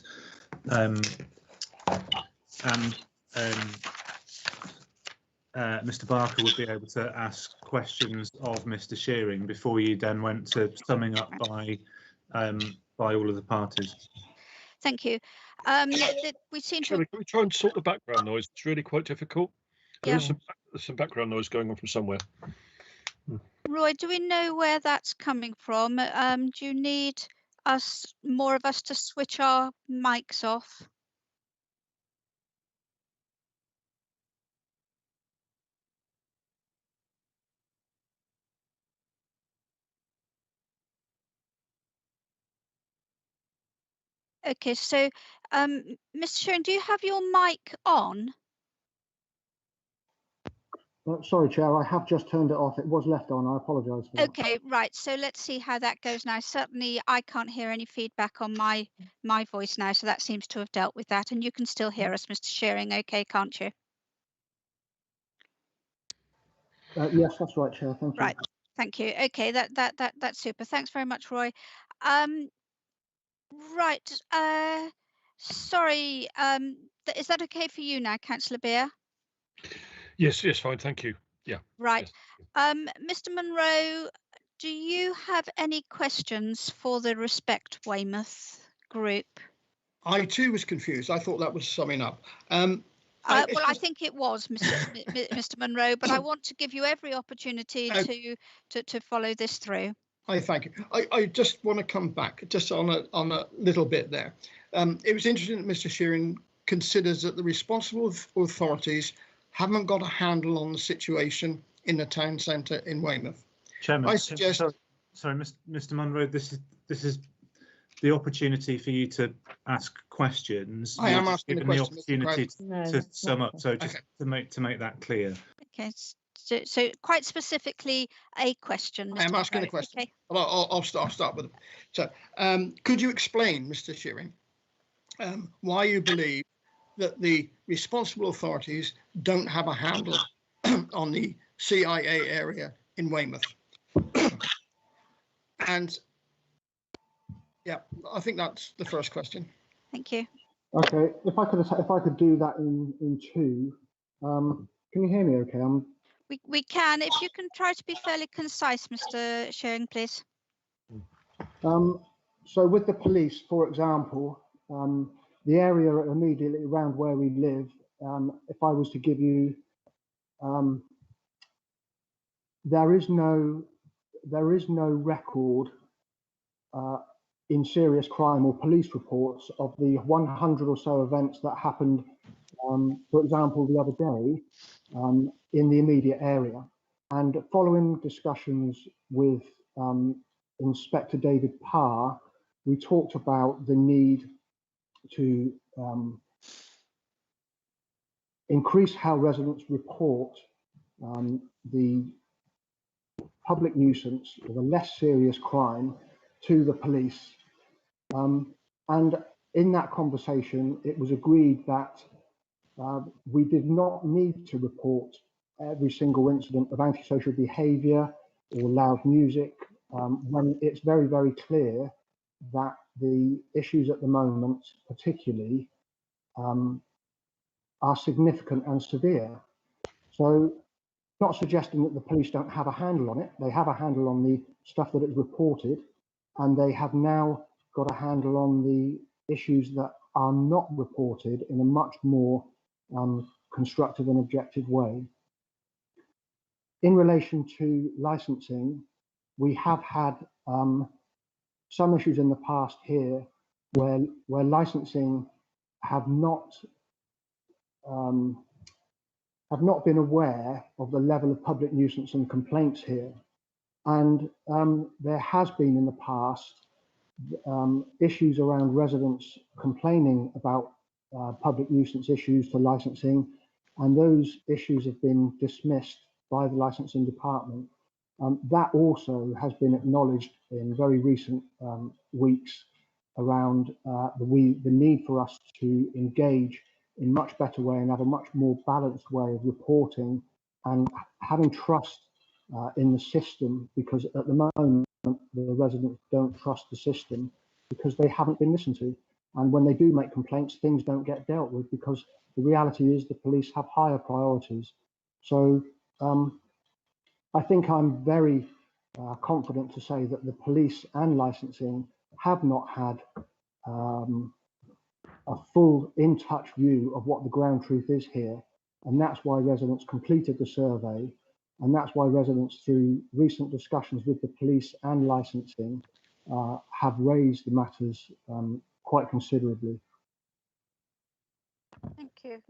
Mr. Barker would be able to ask questions of Mr. Shearing before you then went to summing up by all of the parties. Thank you. We seem to. Can we try and sort the background noise? It's really quite difficult. Yeah. There's some background noise going on from somewhere. Roy, do we know where that's coming from? Do you need more of us to switch our mics off? Okay, so Mr. Shearing, do you have your mic on? Sorry, Chair, I have just turned it off. It was left on. I apologise for that. Okay, right. So let's see how that goes now. Certainly, I can't hear any feedback on my voice now, so that seems to have dealt with that. And you can still hear us, Mr. Shearing, okay, can't you? Yes, that's right, Chair. Thank you. Right. Thank you. Okay, that's super. Thanks very much, Roy. Right. Sorry. Is that okay for you now, Councillor Beer? Yes, fine, thank you. Yeah. Right. Yes. Mr. Munro, do you have any questions for the Respect Weymouth group? I too was confused. I thought that was summing up. I think it was, Mr. Munro, but I want to give you every opportunity to follow this through. I thank you. I just want to come back just on a little bit there. It was interesting that Mr. Shearing considers that the responsible authorities haven't got a handle on the situation in the town centre in Weymouth. Chairman, I suggest. Sorry, Mr. Munro. This is the opportunity for you to ask questions. I am asking the question. The opportunity to sum up. So just to make that clear. Okay. So quite specifically, a question. Mr. I am asking a question. Okay. I'll start with it. So, could you explain, Mr. Shearing, why you believe that the responsible authorities don't have a handle on the CIA area in Weymouth? And yeah, I think that's the first question. Thank you. Okay, if I could do that in two. Can you hear me? Okay, We can. If you can try to be fairly concise, Mr. Shearing, please. So with the police, for example, the area immediately around where we live, if I was to give you, there is no record in serious crime or police reports of the 100 or so events that happened, for example, the other day in the immediate area. And following discussions with Inspector David Parr, we talked about the need to increase how residents report the public nuisance or the less serious crime to the police. And in that conversation, it was agreed that we did not need to report every single incident of antisocial behaviour or loud music when it's very, very clear that the issues at the moment, particularly, are significant and severe. So, not suggesting that the police don't have a handle on it. They have a handle on the stuff that is reported, and they have now got a handle on the issues that are not reported in a much more constructive and objective way. In relation to licensing, we have had some issues in the past here where licensing have not been aware of the level of public nuisance and complaints here. And there has been in the past issues around residents complaining about public nuisance issues to licensing, and those issues have been dismissed by the licensing department. That also has been acknowledged in very recent weeks around the need for us to engage in a much better way and have a much more balanced way of reporting and having trust in the system, because at the moment the residents don't trust the system because they haven't been listened to. And when they do make complaints, things don't get dealt with because the reality is the police have higher priorities. So I think I'm very confident to say that the police and licensing have not had a full in-touch view of what the ground truth is here. And that's why residents completed the survey. And that's why residents, through recent discussions with the police and licensing, have raised the matters quite considerably. Thank you.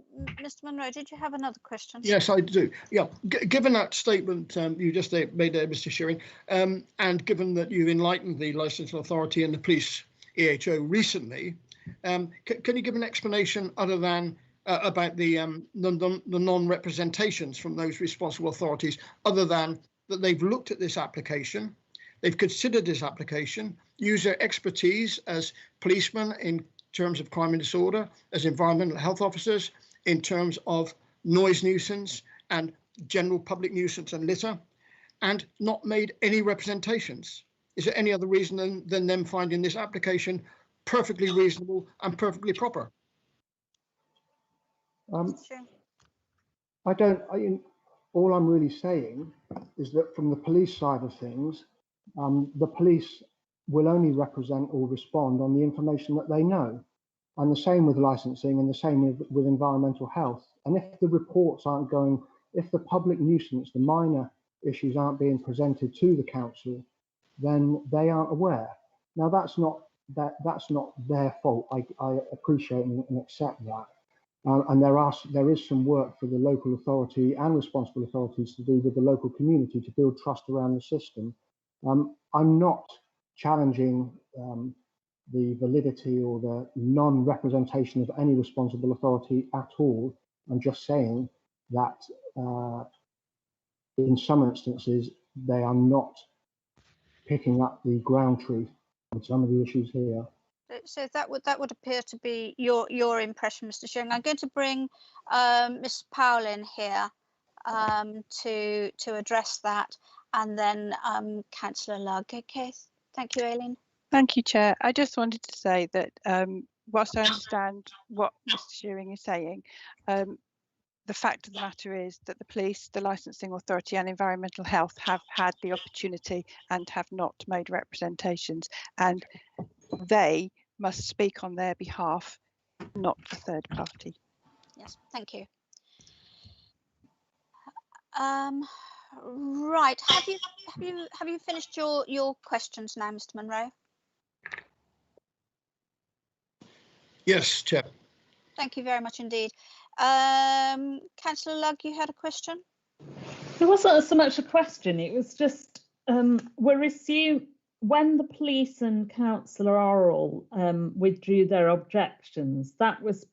Mr. Munro, did you have another question? Yes, I do. Yeah, given that statement you just made there, Mr. Shearing, and given that you've enlightened the licensing authority and the police EHO recently, can you give an explanation other than about the non-representations from those responsible authorities, other than that they've looked at this application, they've considered this application, used their expertise as policemen in terms of crime and disorder, as environmental health officers, in terms of noise nuisance and general public nuisance and litter, and not made any representations? Is there any other reason than them finding this application perfectly reasonable and perfectly proper? All I'm really saying is that from the police side of things, the police will only represent or respond on the information that they know. And the same with licensing and the same with environmental health. And if the reports aren't going, if the public nuisance, the minor issues aren't being presented to the council, then they aren't aware. Now that's not their fault. I appreciate and accept that. And there is some work for the local authority and responsible authorities to do with the local community to build trust around the system. I'm not challenging the validity or the non-representation of any responsible authority at all. I'm just saying that in some instances they are not picking up the ground truth with some of the issues here. So that would appear to be your impression, Mr. Shearing. I'm going to bring Ms. Powell in here to address that, and then Councillor Lugg. Okay, thank you, Aileen. Thank you, Chair. I just wanted to say that whilst I understand what Mr. Shearing is saying, the fact of the matter is that the police, the licensing authority and environmental health have had the opportunity and have not made representations, and they must speak on their behalf, not the third party. Yes, thank you. Right, have you finished your questions now, Mr. Munro? Yes, Chair. Thank you very much indeed. Councillor Lugg, you had a question? It wasn't so much a question, it was just when the police and Councillor Orrell withdrew their objections, that was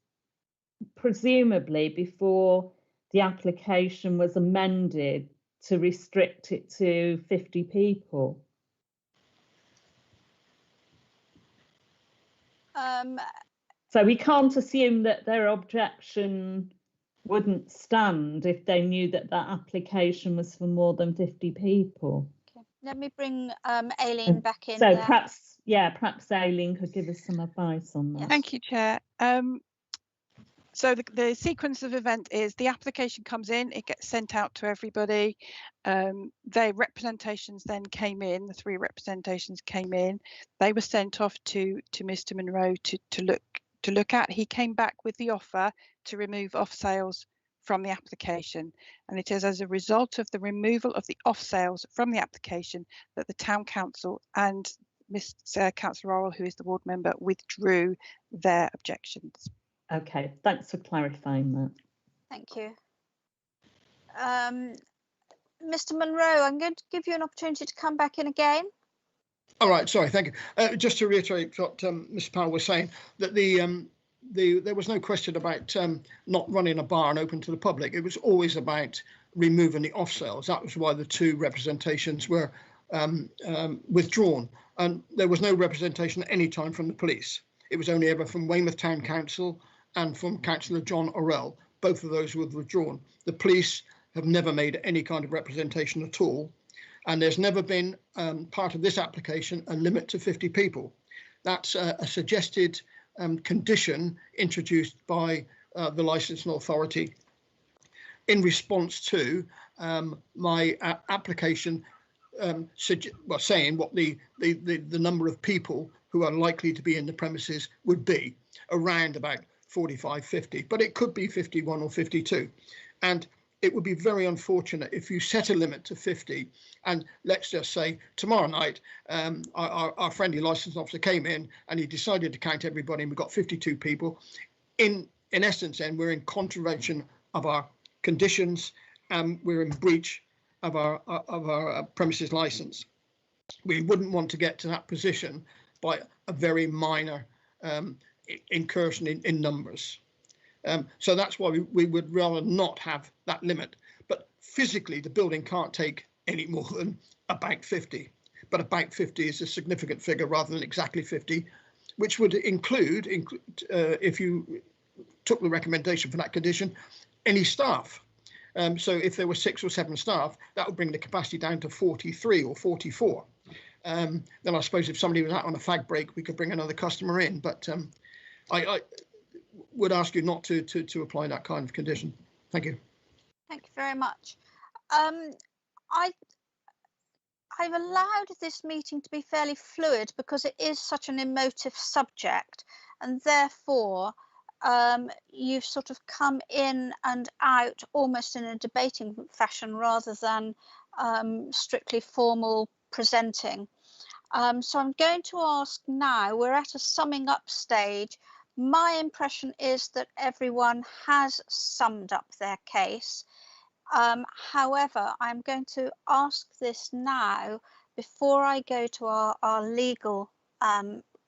presumably before the application was amended to restrict it to 50 people. So we can't assume that their objection wouldn't stand if they knew that that application was for more than 50 people. Okay. Let me bring Aileen back in. So perhaps Aileen could give us some advice on that. Thank you, Chair. So the sequence of event is the application comes in, it gets sent out to everybody. Their representations then came in, the 3 representations came in. They were sent off to Mr. Munro to look at. He came back with the offer to remove off sales from the application, and it is as a result of the removal of the off sales from the application that the Town Council and Mr. Councillor Orrell, who is the ward member, withdrew their objections. Okay, thanks for clarifying that. Thank you. Mr. Munro, I'm going to give you an opportunity to come back in again. All right, sorry, thank you. Just to reiterate what Mr. Powell was saying, that there was no question about not running a bar and open to the public. It was always about removing the off sales. That was why the 2 representations were withdrawn, and there was no representation at any time from the police. It was only ever from Weymouth Town Council and from Councillor John Orrell. Both of those were withdrawn. The police have never made any kind of representation at all, and there's never been part of this application a limit to 50 people. That's a suggested condition introduced by the licensing authority in response to my application saying what the number of people who are likely to be in the premises would be, around about 45, 50, but it could be 51 or 52. And it would be very unfortunate if you set a limit to 50, and let's just say tomorrow night our friendly licensing officer came in and he decided to count everybody and we got 52 people. In essence, then we're in contravention of our conditions and we're in breach of our premises license. We wouldn't want to get to that position by a very minor incursion in numbers. So that's why we would rather not have that limit. But physically, the building can't take any more than about 50. But about 50 is a significant figure rather than exactly 50, which would include, if you took the recommendation for that condition, any staff. So if there were 6 or 7 staff, that would bring the capacity down to 43 or 44. Then I suppose if somebody was out on a fag break, we could bring another customer in. But I would ask you not to apply that kind of condition. Thank you. Thank you very much. I've allowed this meeting to be fairly fluid because it is such an emotive subject, and therefore you've sort of come in and out almost in a debating fashion rather than strictly formal presenting. So I'm going to ask now, we're at a summing up stage. My impression is that everyone has summed up their case. However, I'm going to ask this now before I go to our legal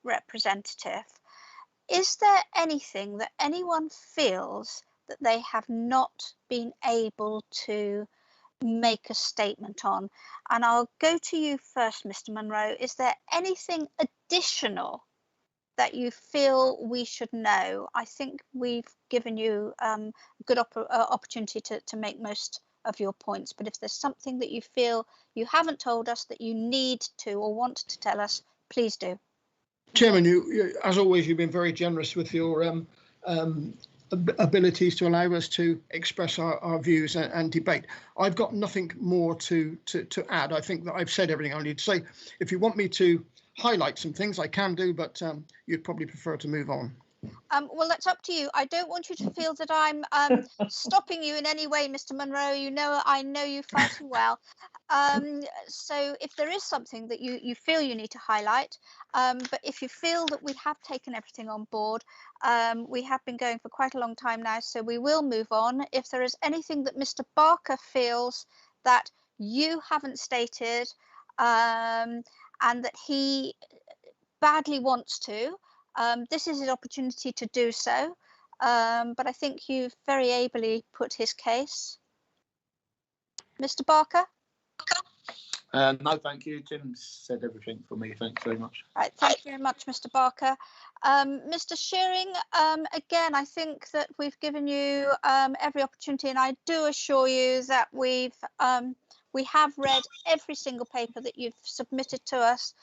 representative. Is there anything that anyone feels that they have not been able to make a statement on? And I'll go to you first, Mr. Munro. Is there anything additional that you feel we should know? I think we've given you a good opportunity to make most of your points, but if there's something that you feel you haven't told us that you need to or want to tell us, please do. Chairman, as always, you've been very generous with your abilities to allow us to express our views and debate. I've got nothing more to add. I think that I've said everything I need to say. If you want me to highlight some things, I can do, but you'd probably prefer to move on. Well, that's up to you. I don't want you to feel that I'm stopping you in any way, Mr. Munro. You know, I know you far too well. So if there is something that you feel you need to highlight, but if you feel that we have taken everything on board, we have been going for quite a long time now, so we will move on. If there is anything that Mr. Barker feels that you haven't stated and that he badly wants to, this is his opportunity to do so, but I think you've very ably put his case. Mr. Barker? No, thank you. Tim said everything for me. Thanks very much. Right, thank you very much, Mr. Barker. Mr. Shearing, again, I think that we've given you every opportunity, and I do assure you that we have read every single paper that you've submitted to us.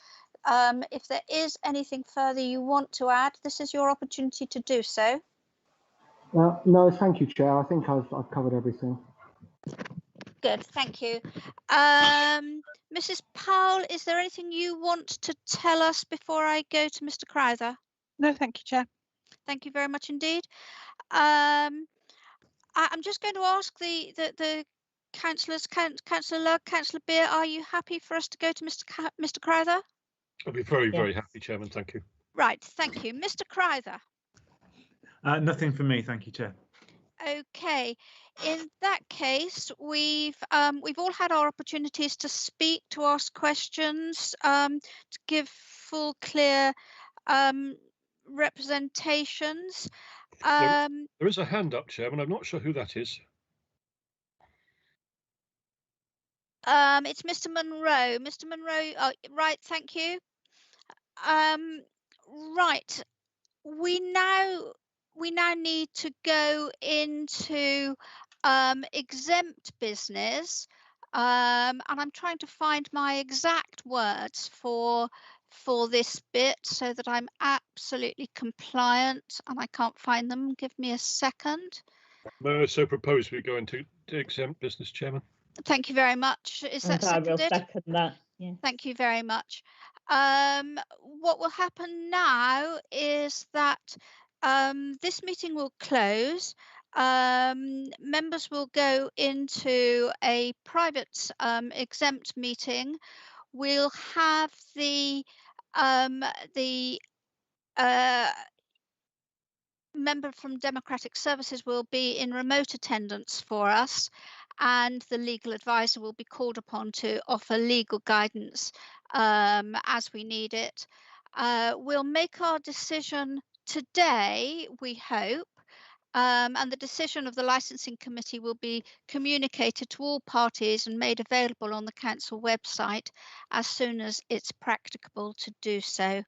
If there is anything further you want to add, this is your opportunity to do so. No, thank you, Chair. I think I've covered everything. Good, thank you. Mrs. Powell, is there anything you want to tell us before I go to Mr. Crowther? No, thank you, Chair. Thank you very much indeed. I'm just going to ask the councillors, Councillor Lugg, Councillor Beer, are you happy for us to go to Mr. Crowther? I'll be very, very happy, Chairman. Thank you. Right, thank you. Mr. Crowther? Nothing from me, thank you, Chair. Okay, in that case, we've all had our opportunities to speak, to ask questions, to give full, clear representations. There is a hand up, Chairman. I'm not sure who that is. It's Mr. Munro. Mr. Munro, oh, right, thank you. Right, we now need to go into exempt business, and I'm trying to find my exact words for this bit so that I'm absolutely compliant, and I can't find them. Give me a second. May I so propose we go into exempt business, Chairman? Thank you very much. Is that seconded? I will second that. Yeah. Thank you very much. What will happen now is that this meeting will close. Members will go into a private exempt meeting. We'll have the member from Democratic Services will be in remote attendance for us, and the legal advisor will be called upon to offer legal guidance as we need it. We'll make our decision today, we hope, and the decision of the licensing committee will be communicated to all parties and made available on the council website as soon as it's practicable to do so.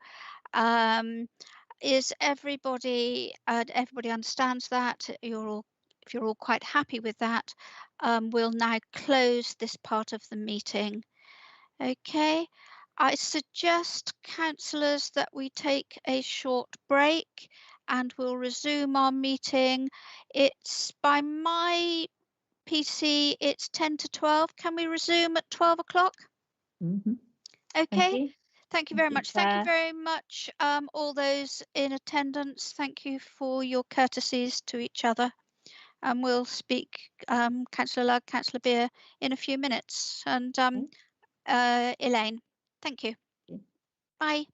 Is everybody understands that? If you're all quite happy with that, we'll now close this part of the meeting. Okay, I suggest, councillors, that we take a short break and we'll resume our meeting. It's, by my PC, it's 10 to 12. Can we resume at 12 o'clock? Mm-hmm. Okay. Thank you very much. Claire. Thank you very much, all those in attendance. Thank you for your courtesies to each other. And we'll speak, Councillor Lugg, Councillor Beer, in a few minutes. And Elaine, thank you. Bye.